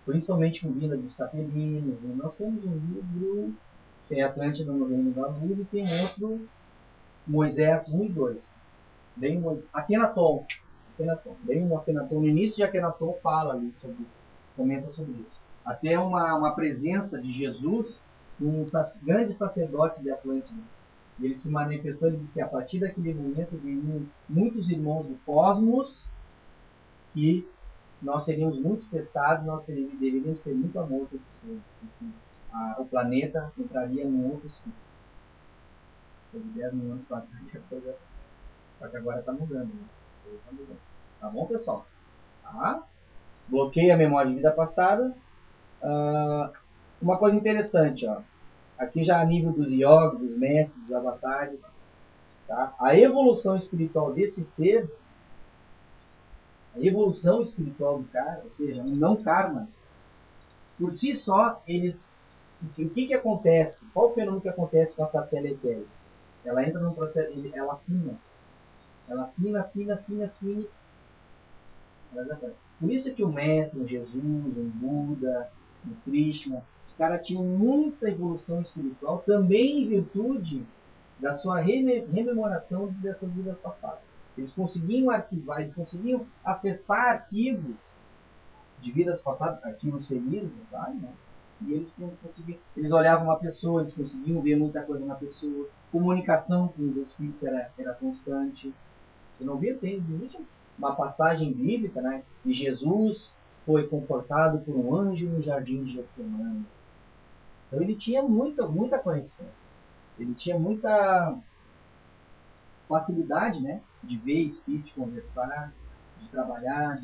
Principalmente com vinda dos capelinos. Nós temos um livro, tem Atlântida no Reino da Luz e tem outro, Moisés 1 e 2. Akenaton. Bem um Akenaton. No início de Akenaton fala ali sobre isso. Comenta sobre isso. Até uma presença de Jesus com grandes sacerdotes de Atlântida. E ele se manifestou, ele disse que a partir daquele momento viriam muitos irmãos do cosmos, que nós seríamos muito testados, nós deveríamos ter muito amor por esses seres, porque o planeta entraria num outro ciclo. Sobre 10 mil anos para trás, só que agora está mudando, né? Tá bom, pessoal? Tá? Bloqueia a memória de vida passadas. Uma coisa interessante, ó. Aqui já a nível dos yogis, dos mestres, dos avatares, tá? A evolução espiritual desse ser, a evolução espiritual do cara, ou seja, um não karma, por si só, o que acontece? Qual o fenômeno que acontece com essa tela etérica? Ela entra num processo, ela afina. Ela afina. Por isso que o mestre, um Jesus, um Buda, um Krishna, os caras tinham muita evolução espiritual, também em virtude da sua rememoração dessas vidas passadas. Eles conseguiam arquivar, eles conseguiam acessar arquivos de vidas passadas, arquivos felizes, né? E eles olhavam uma pessoa, eles conseguiam ver muita coisa na pessoa, comunicação com os espíritos era constante. Você não vê, existe uma passagem bíblica, né? E Jesus foi confortado por um anjo no jardim de Getsemane. Então ele tinha muita conexão. Ele tinha muita facilidade, né? De ver espírito, de conversar, de trabalhar,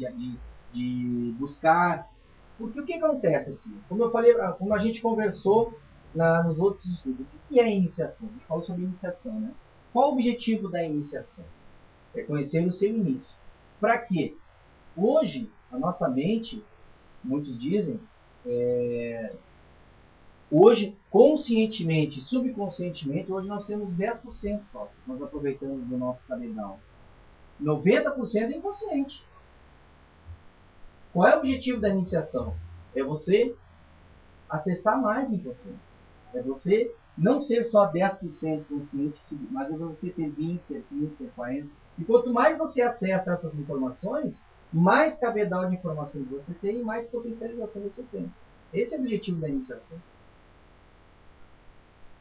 de buscar. Porque o que acontece assim? Como eu falei, como a gente conversou nos outros estudos, o que é a iniciação? A gente falou sobre iniciação, né? Qual o objetivo da iniciação? É conhecer o seu início. Para quê? Hoje, a nossa mente, muitos dizem, hoje, conscientemente, subconscientemente, hoje nós temos 10% só. Nós aproveitamos do nosso cabedal. 90% é inconsciente. Qual é o objetivo da iniciação? É você acessar mais o inconsciente. É você não ser só 10% consciente, mas é você ser 20%, ser 30%, ser 40%. E quanto mais você acessa essas informações, mais cabedal de informações você tem e mais potencialização você tem. Esse é o objetivo da iniciação.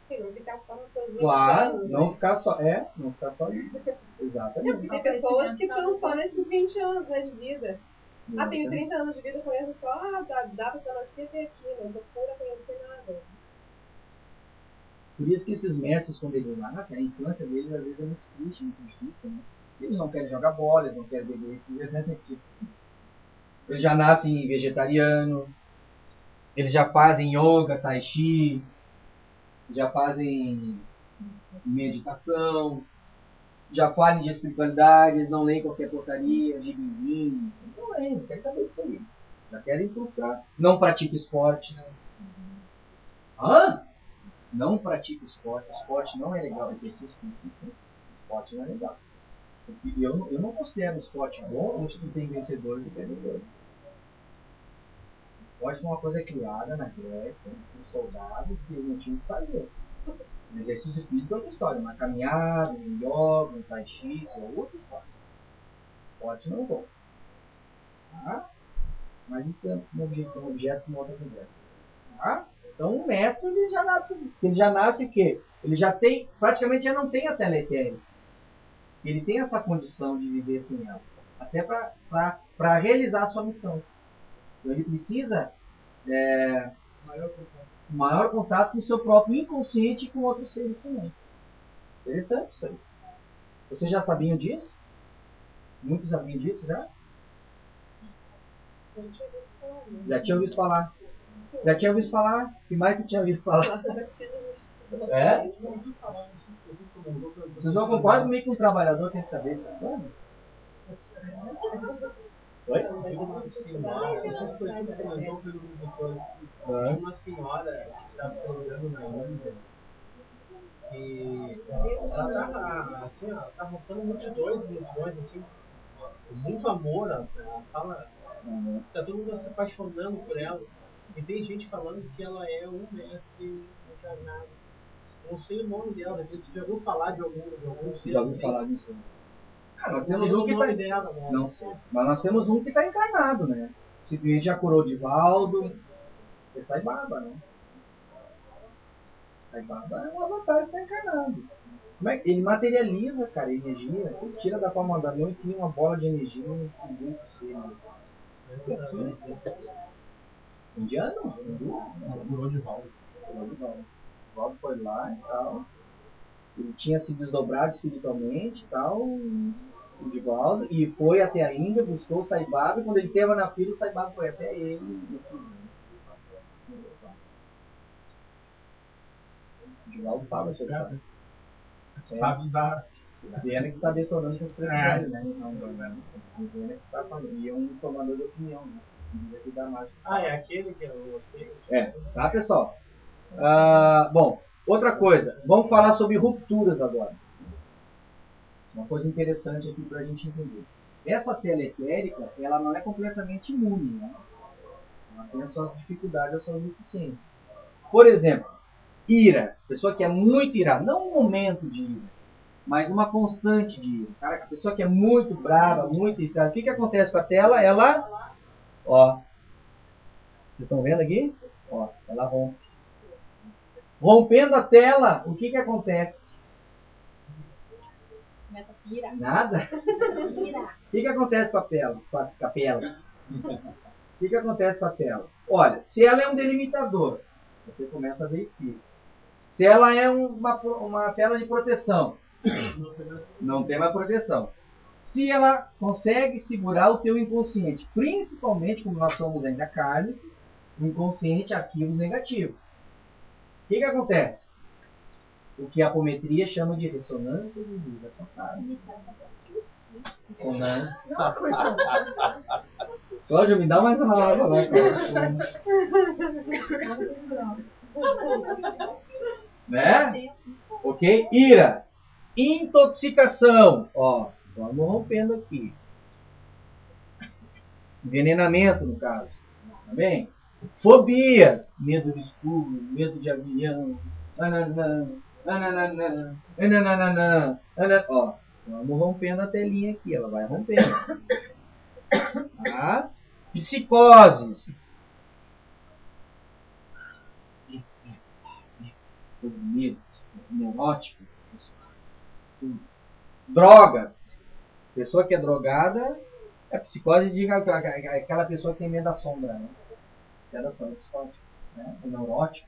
Sim, não ficar só nos seus 20
claro,
anos.
Não
né?
ficar só. Não ficar só isso. Exatamente.
Porque tem pessoas que estão só nesses 20 anos, né, de vida. Tenho 30 anos de vida, conheço só dá pra nascer até aqui, não procura conhecer nada.
Por isso que esses mestres, quando eles nascem, a infância deles às vezes é muito triste, muito difícil, né? Eles não querem jogar bola, eles não querem beber, eles já nascem vegetariano, eles já fazem yoga, tai chi, já fazem meditação, já falam de espiritualidade, eles não leem qualquer porcaria, gibizinho, não leem, não querem saber disso aí. Já querem frutar. Não praticam esportes. Não pratica esporte. Esporte não é legal. Exercício físico, esporte não é legal. Porque eu não considero esporte bom onde tu tem vencedores e perdedores. Esporte é uma coisa criada na Grécia, por soldados, que eles não tinham que fazer. O exercício físico é outra história. Uma caminhada, um yoga, um tai chi, isso é outra história. Esporte não é bom. Tá? Mas isso é um objeto de uma outra conversa. Tá? Então o método ele já nasce assim. Ele já nasce o quê? Ele já tem, praticamente já não tem a tela etérica. Ele tem essa condição de viver sem ela. Até para realizar a sua missão. Então ele precisa maior contato com o seu próprio inconsciente e com outros seres também. Interessante isso aí. Vocês já sabiam disso? Muitos sabiam disso já? Já tinham ouvido falar? Já tinha ouvido falar? Que mais que tinha ouvido falar? É? Vocês não concordam comigo que um trabalhador tem que saber essas coisas? Oi?
Uma senhora que estava trabalhando na Índia que ela estava assim, ela tá mostrando multidões, assim, com muito amor, ela fala, está todo mundo se apaixonando por ela. E tem gente falando que ela é um mestre encarnado. Não sei o nome dela, você já ouviu falar de algum ser?
Já ouviu falar disso? Nós temos um que está
dela, né?
Não sei. Mas nós temos um que está encarnado, né? Se a gente já curou de Valdo, é Sai Baba, né? Sai Baba é um avatar que está encarnado. Como é que ele materializa, cara, energia, ele tira da palma da mão e cria uma bola de energia e distribui para você. Indiano?
Curou de Valdo.
O Valdo foi lá e tal. Ele tinha se desdobrado espiritualmente e tal, o Divaldo, e foi até a Índia, buscou o Sai Baba, e quando ele esteve na fila, o Sai Baba foi até ele. O Divaldo fala sobre isso.
Sabe usar.
A Viena que está detonando com os presidentes, né? Não, a Viena que está falando. E é um formador de opinião, né?
É aquele que eu sei.
Tá, pessoal? Bom, outra coisa. Vamos falar sobre rupturas agora. Uma coisa interessante aqui para a gente entender. Essa tela etérica, ela não é completamente imune, né? Ela tem as suas dificuldades, as suas deficiências. Por exemplo, ira. Pessoa que é muito irada. Não um momento de ira, mas uma constante de ira. Cara, a pessoa que é muito brava, muito irritada. O que acontece com a tela? Ela... Ó. Vocês estão vendo aqui? Ó, ela rompe. Rompendo a tela, o que acontece? Nada? O que acontece com a tela? Com a capela? O que acontece com a tela? Olha, se ela é um delimitador, você começa a ver espírito. Se ela é uma tela de proteção, não tem mais proteção. Se ela consegue segurar o teu inconsciente, principalmente como nós somos ainda carne, o inconsciente arquivos negativos. O que acontece? O que a apometria chama de ressonância de vida passada. Ressonância. Cláudio, me dá mais uma água lá, cara. Né? Ok? Ira. Intoxicação. Ó, vamos rompendo aqui. Envenenamento, no caso. Tá bem? Fobias. Medo de escuro, medo de avião. Ó, vamos rompendo a telinha aqui. Ela vai rompendo. Tá? Psicoses. Neurótico. Drogas. Pessoa que é drogada é psicose de aquela pessoa que tem medo da sombra, né? É da sombra psicótica, né? O neurótico.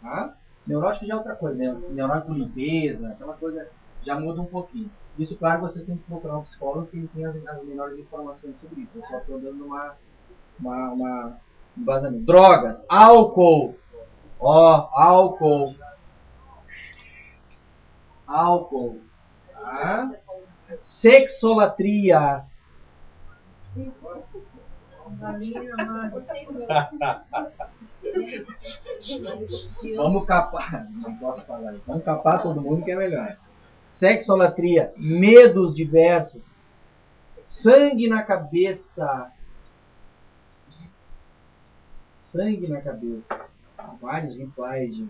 Tá? Neurótico já é outra coisa, né? Neurótico limpeza, aquela coisa já muda um pouquinho. Isso, claro, vocês têm que procurar um psicólogo que tem as melhores informações sobre isso. Eu só estou dando um embasamento. Drogas, álcool. Ó, álcool. Álcool. Tá? Sexolatria. Vamos capar. Não posso falar isso. Vamos capar todo mundo que é melhor. Sexolatria. Medos diversos. Sangue na cabeça. Sangue na cabeça. Vários rituais de...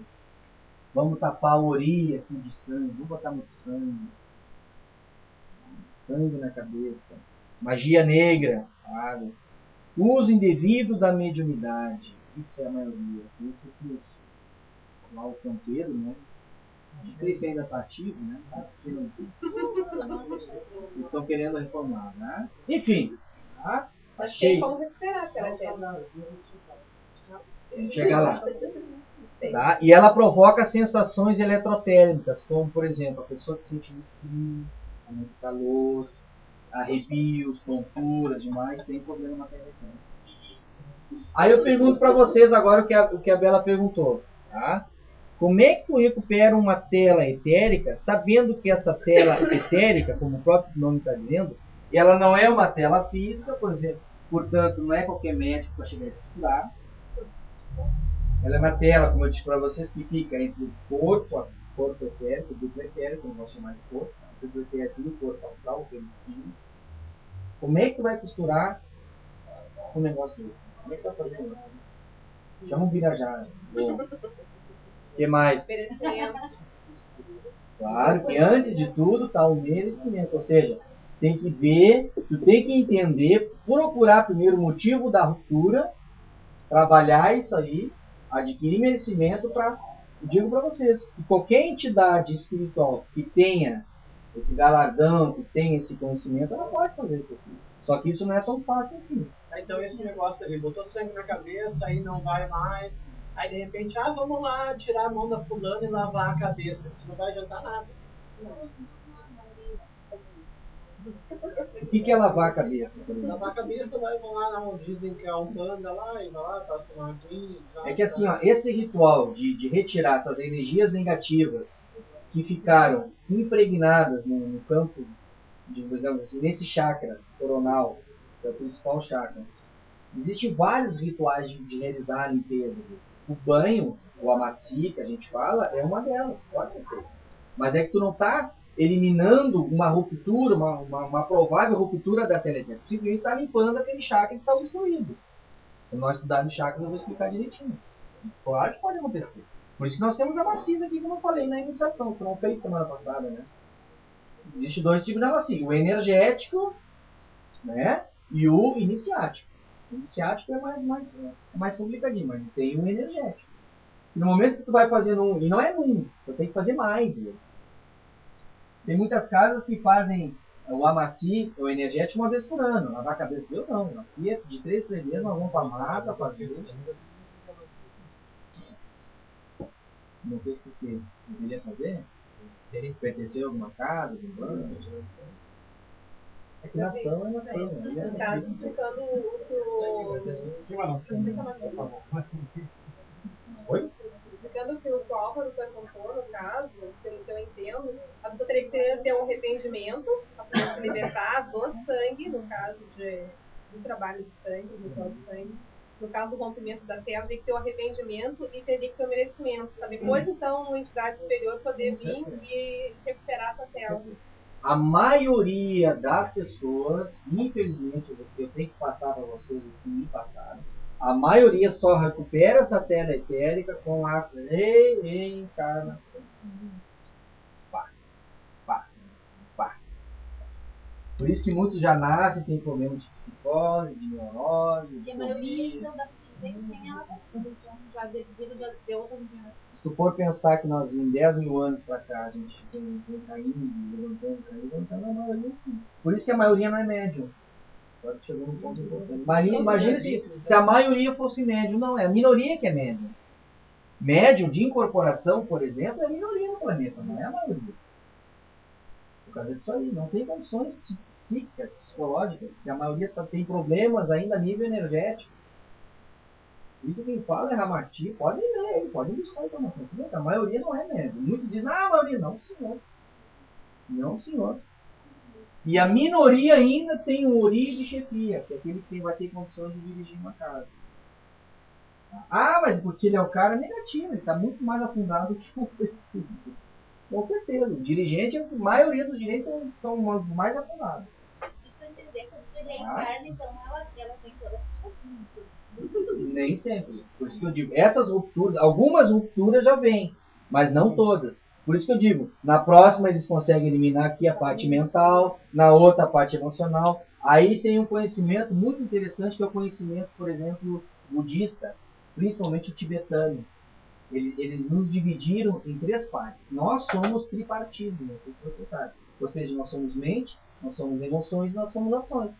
Vamos tapar a orelha aqui de sangue. Vamos botar muito sangue. Sangue na cabeça. Magia negra. Claro. Uso indevido da mediunidade. Isso é a maioria. Isso que lá o São Pedro, né? Não sei se ainda está ativo, né? Eles estão querendo reformar, né? Enfim, tá?
Mas tem
Achei.
como recuperar aquela terra.
Vamos chegar lá. Tá? E ela provoca sensações eletrotérmicas, como por exemplo, a pessoa que sente muito frio, muito calor, arrepios, tonturas, demais, tem problema na terra. Aí eu pergunto para vocês agora o que a Bela perguntou. Tá? Como é que tu recupera uma tela etérica, sabendo que essa tela etérica, como o próprio nome está dizendo, ela não é uma tela física, por exemplo, portanto, não é qualquer médico para chegar a curar. Ela é uma tela, como eu disse para vocês, que fica entre o corpo etérico, o duplo etérico, não gosto mais de corpo, o duplo etérico e o corpo astral, que é o espírito. Como é que tu vai costurar um negócio desse? Como é que tu vai fazer isso? Chama um birajara. O que mais? Claro que antes de tudo está o merecimento, ou seja, tem que ver, tu tem que entender, procurar primeiro o motivo da ruptura, trabalhar isso aí, adquirir merecimento para, digo para vocês, que qualquer entidade espiritual que tenha esse galardão, que tenha esse conhecimento, ela pode fazer isso aqui. Só que isso não é tão fácil assim.
Então esse negócio ali, botou sangue na cabeça, aí não vai mais. Aí de repente, vamos lá tirar a mão da fulana e lavar a cabeça. Isso não vai adiantar nada.
O que é lavar a cabeça?
Lavar a cabeça, vão lá onde dizem que é um panda lá, e vai lá, passa uma aguinha.
É que assim, ó, esse ritual de retirar essas energias negativas que ficaram impregnadas no campo, digamos assim, nesse chakra coronal, que é o principal chakra, existem vários rituais de realizar a limpeza. O banho, o amaci, que a gente fala, é uma delas, pode ser feito. Mas é que tu não está eliminando uma ruptura, uma provável ruptura da teletética. Simplesmente está limpando aquele chakra que está obstruído. Quando nós estudarmos chakra, eu vou explicar direitinho. Claro que pode acontecer. Por isso que nós temos a maciça aqui, como eu falei na iniciação, que não fez semana passada, né? Existem dois tipos de maciça. O energético, né? E o iniciático. O iniciático é mais complicadinho, mas tem o energético. E no momento que tu vai fazendo um, e não é um, tu tem que fazer mais. Tem muitas casas que fazem o amaci, o energético, uma vez por ano. Lavar a cabeça, eu não. Aqui é de 3 3 meses, nós vamos para a mata fazer. Não fez porque não queria fazer? Pertencer a alguma casa, é que nação é nação.
No caso, explicando o que
Oi?
Explicando o que o Álvaro perguntou, no caso, pelo que eu entendo, a pessoa teria que ter um arrependimento para poder se libertar do sangue, no caso do trabalho de sangue, do ritual de sangue. No caso do rompimento da tela, teria que ter o arrependimento e teria que ter o merecimento. Para depois, então, uma entidade superior poder vir e recuperar essa tela.
A maioria das pessoas, infelizmente, eu tenho que passar para vocês o que me passaram, a maioria só recupera essa tela etérica com as reencarnações. Pá. Por isso que muitos já nascem, tem problemas de psicose, de neurose, de fobia. Se tu for pensar que nós em 10 mil anos para cá, a gente vem caindo, levantando, a maioria sim. Por isso que a maioria não é médium. Agora chegou num ponto importante. Imagina se a maioria fosse médium. Não, é a minoria que é médium. Médium de incorporação, por exemplo, é a minoria no planeta, não é a maioria. Por causa disso aí, não tem condições psíquicas, psicológicas, que a maioria tem problemas ainda a nível energético. Isso quem fala é Ramati, podem ler, podem buscar informação. A maioria não é médium. Muitos dizem, a maioria não, senhor. Não, senhor. E a minoria ainda tem o ori de chefia, que é aquele que vai ter condições de dirigir uma casa. Mas porque ele é o cara negativo, ele está muito mais afundado que o espírito. Com certeza, o dirigente, a maioria dos dirigentes são mais afundados.
Deixa eu entender, quando você reencarna, então ela tem toda a sozinha.
Nem sempre. Por isso que eu digo, essas rupturas, algumas rupturas já vêm, mas não todas. Por isso que eu digo, na próxima eles conseguem eliminar aqui a parte mental, na outra a parte emocional. Aí tem um conhecimento muito interessante, que é o conhecimento, por exemplo, budista, principalmente o tibetano. Eles nos dividiram em 3 partes. Nós somos tripartidos, não sei se você sabe. Ou seja, nós somos mente, nós somos emoções, nós somos ações.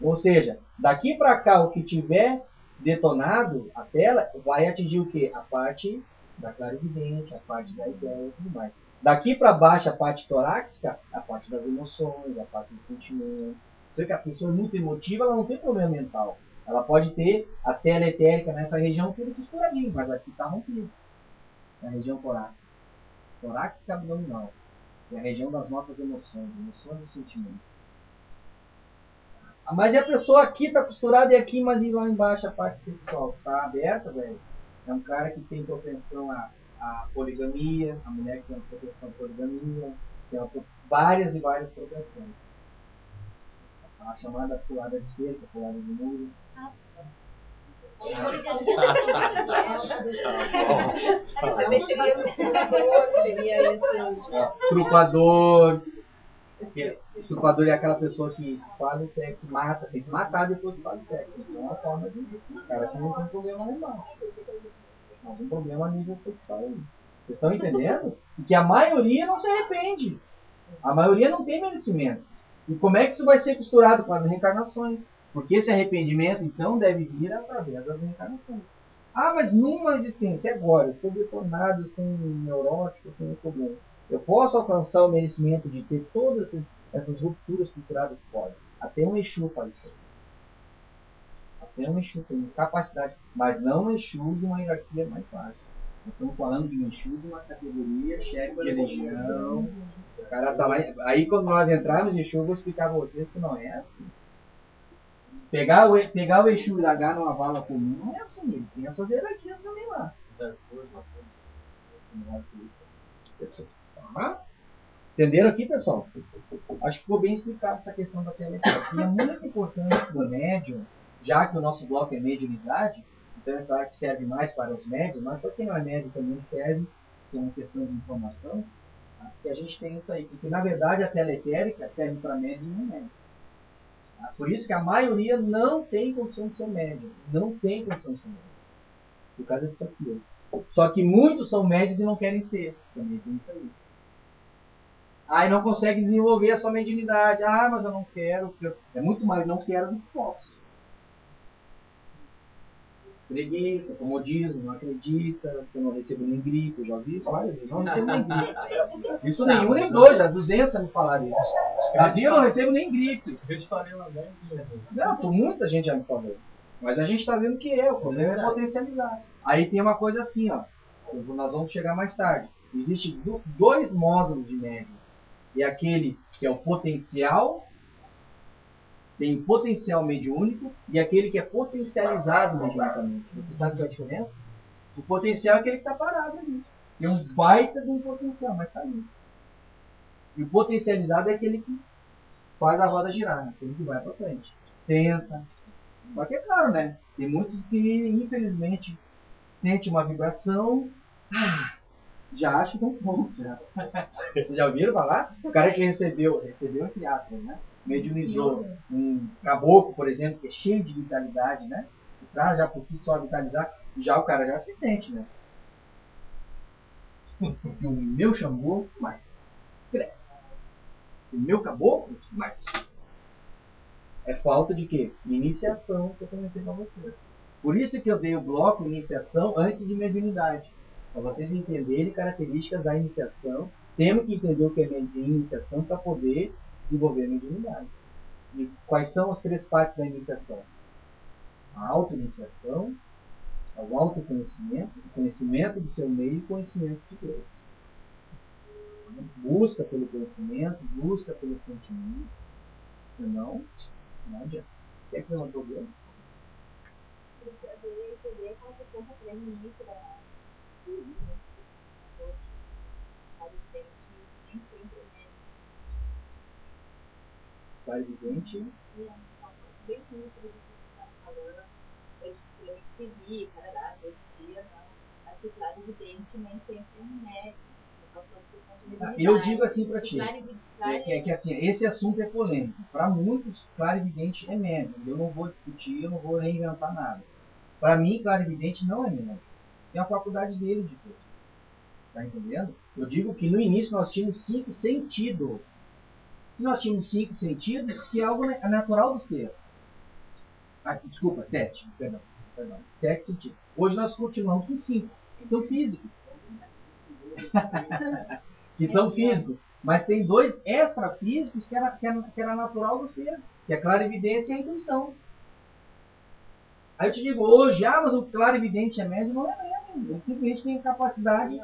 Ou seja, daqui para cá, o que tiver detonado a tela vai atingir o quê? A parte da clarividente, a parte da ideia e tudo mais. Daqui para baixo, a parte torácica, a parte das emoções, a parte do sentimento. Você que a pessoa é muito emotiva, ela não tem problema mental. Ela pode ter a tela etérica nessa região tudo costuradinho, mas aqui está rompido. Na região torácica. Torácica abdominal. Que é a região das nossas emoções, emoções e sentimentos. Mas a pessoa aqui está costurada e aqui, mas e lá embaixo a parte sexual? Está aberta, velho? É um cara que tem propensão à poligamia, a mulher que tem uma propensão à poligamia, tem várias e várias propensões. A chamada pulada de cerca, pulada de muro. Estrupador. Estrupador é aquela pessoa que faz o sexo, mata, tem que matar depois que faz o sexo. Isso é uma forma de. O cara que não tem problema lá embaixo. Algum problema a nível sexual aí. Vocês estão entendendo? E que a maioria não se arrepende. A maioria não tem merecimento. E como é que isso vai ser costurado com as reencarnações? Porque esse arrependimento, então, deve vir através das reencarnações. Ah, mas numa existência agora, eu estou detonado, eu sou um neurótico, eu tenho um problema. Eu posso alcançar o merecimento de ter todas essas rupturas costuradas? Pode. Até um Exu faz isso. Até um Exu tem capacidade, mas não um Exu de uma hierarquia mais baixa. Nós estamos falando de um Exu de uma categoria, chefe de religião. O cara tá lá. Aí quando nós entrarmos em Exu, eu vou explicar para vocês que não é assim. Pegar o Exu e largar numa vala comum não é assim. Ele tem as suas hierarquias também lá. Ah? Entenderam aqui, pessoal? Acho que ficou bem explicado essa questão da telepatia. E é muito importante para o médium, já que o nosso bloco é mediunidade, então é claro que serve mais para os médios, mas para quem não é médium também serve, que é uma questão de informação, tá? Que a gente tem isso aí. Porque na verdade a teleetérica serve para médium e não médium. Tá? Por isso que a maioria não tem condição de ser médium. Não tem condição de ser médium. Por causa disso aqui. Só que muitos são médios e não querem ser. Também tem isso aí. Aí não consegue desenvolver a sua mediunidade. Ah, mas eu não quero. Porque é muito mais não quero do que posso. Preguiça, comodismo, não acredita, que eu não recebo nem gripe. Eu já vi isso várias vezes. Não recebo nem gripe. Isso nenhum nem dois, já 200 me falaram isso. Davi eu não recebo nem gripe.
Eu te falei uma vez.
Não, muita gente já me falou. Mas a gente está vendo que o problema é potencializar. Aí tem uma coisa assim, ó. Nós vamos chegar mais tarde. Existem 2 módulos de médium. E aquele que é o potencial, tem potencial mediúnico, e aquele que é potencializado mediunicamente. Você sabe qual é a diferença? O potencial é aquele que está parado ali. Tem um baita de um potencial, mas está ali. E o potencializado é aquele que faz a roda girar, né? Aquele que vai para frente. Tenta. Só que é claro, né? Tem muitos que, infelizmente, sentem uma vibração, já acham que é um ponto. Já ouviram falar? O cara que recebeu entre aspas, né? Mediunizou um caboclo, por exemplo, que é cheio de vitalidade, né? O cara já por si só vitalizar, já o cara já se sente, né? E o meu Xangô, mais. O meu caboclo, mais. É falta de quê? Iniciação, que eu comentei com você. Por isso que eu dei o bloco iniciação antes de mediunidade. Para vocês entenderem características da iniciação, temos que entender o que é iniciação para poder desenvolver a mediunidade. E quais são as 3 partes da iniciação? A auto-iniciação, o autoconhecimento, o conhecimento do seu meio e o conhecimento de Deus. Busca pelo conhecimento, busca pelo sentimento, senão não adianta. Quer que eu não estou vendo?
Eu poderia entender aquela questão que eu falei no início da nem sempre, né?
Clarividente.
Bem no início do que você estava falando, eu escrevi, carará, todo dia, não. Mas o claro evidente nem sempre é um médico.
Eu digo assim para ti, que assim, esse assunto é polêmico. Para muitos, clarividente é médium. Eu não vou discutir, eu não vou reinventar nada. Para mim, clarividente não é médium. Tem a faculdade dele de ter. Tá entendendo? Eu digo que no início nós tínhamos 5 sentidos. Se nós tínhamos 5 sentidos, que é algo natural do ser. Desculpa, 7. Perdão. 7 sentidos. Hoje nós continuamos com 5, que são físicos. Que são físicos. Mas tem 2 extrafísicos que era natural do ser, que é a clarividência e a intuição. Aí eu te digo, hoje, mas o clarividente é médium, não é médium. Ele simplesmente tem capacidade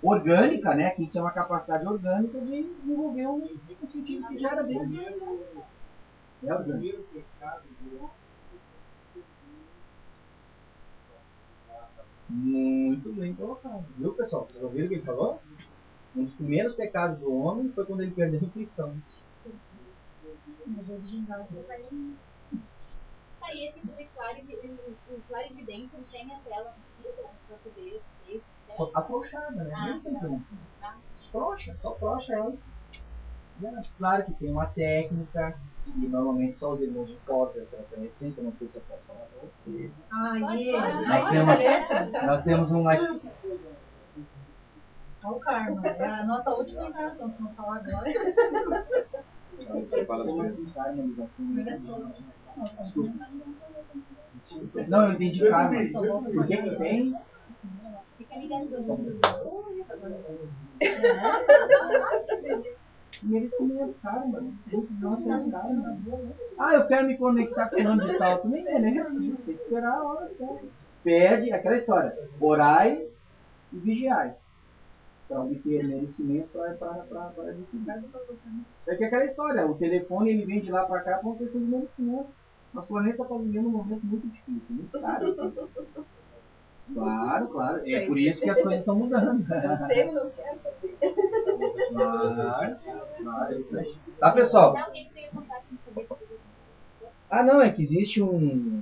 orgânica, né? Que isso é uma capacidade orgânica de desenvolver um sentido que já era dele. É orgânico. Muito bem colocado. Viu, pessoal? Vocês ouviram o que ele falou? Um dos primeiros pecados do homem foi quando ele perdeu a intuição.
Aí esse tipo de clarividente não tem a tela para poder ver.
Afrouxada, né? Nem sempre. Frouxa, só frouxa ela. Claro que tem uma técnica, e normalmente só os irmãos de Foz essa referência tem, que eu não sei se eu posso falar para vocês. Nós temos um mais.
Olha o karma, é a nossa última encarnação, se não falar agora.
Não, eu entendi karma. Por que que tem?
Fica ligando.
Merecimento, karma. Todos nós temos karma. Eu quero me conectar com o nome de tal. Tu nem merece. Tem que esperar a hora certa. Pede aquela história. Orai e vigiai. Para obter merecimento para adquirir. É que aquela história. O telefone ele vem de lá para cá para uma questão de merecimento. Nosso planeta está vivendo um momento muito difícil. Muito caro. Claro, claro. É por isso que as coisas estão mudando.
Eu sei, não quero saber.
Claro, é isso aí. Tá, pessoal? Não, é que existe um...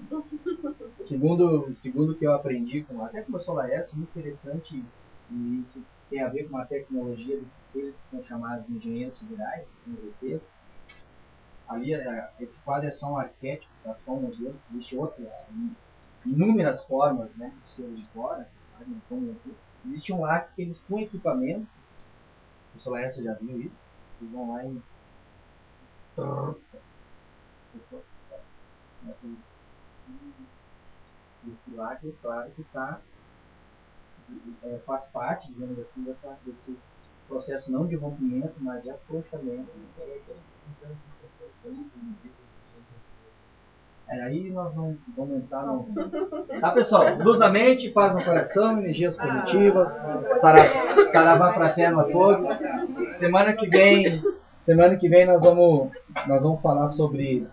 Segundo o que eu aprendi, até com o Solares, muito interessante, e isso tem a ver com a tecnologia desses seres que são chamados engenheiros siderais, que são ETs. Ali, esse quadro é só um arquétipo, tá? Só um modelo, existem outras inúmeras formas, né, de seres de fora. Existe um hack que eles, com equipamento, o Solares já viu isso, eles vão lá e... Esse lacre, claro que faz parte, digamos assim, desse processo não de rompimento, mas de afrouxamento. Aí nós vamos entrar no... Tá, pessoal? Luz na mente, paz no coração, energias positivas, saravá fraterno a todos. Semana que vem nós vamos falar sobre...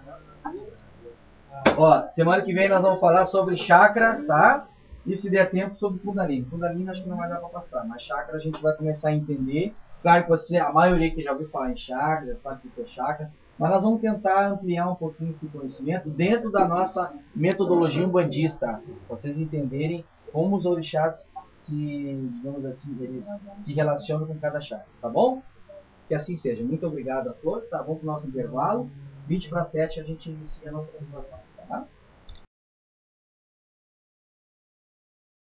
semana que vem nós vamos falar sobre chakras, tá? E se der tempo sobre Kundalini. Kundalini acho que não vai dar para passar, mas chakra a gente vai começar a entender. Claro que a maioria que já ouviu falar em chakra, já sabe o que é chakra, mas nós vamos tentar ampliar um pouquinho esse conhecimento dentro da nossa metodologia umbandista. Para vocês entenderem como os orixás digamos assim, eles se relacionam com cada chakra, tá bom? Que assim seja. Muito obrigado a todos, tá? Vamos para o nosso intervalo. 20 para 7 a gente inicia a nossa segunda parte, tá?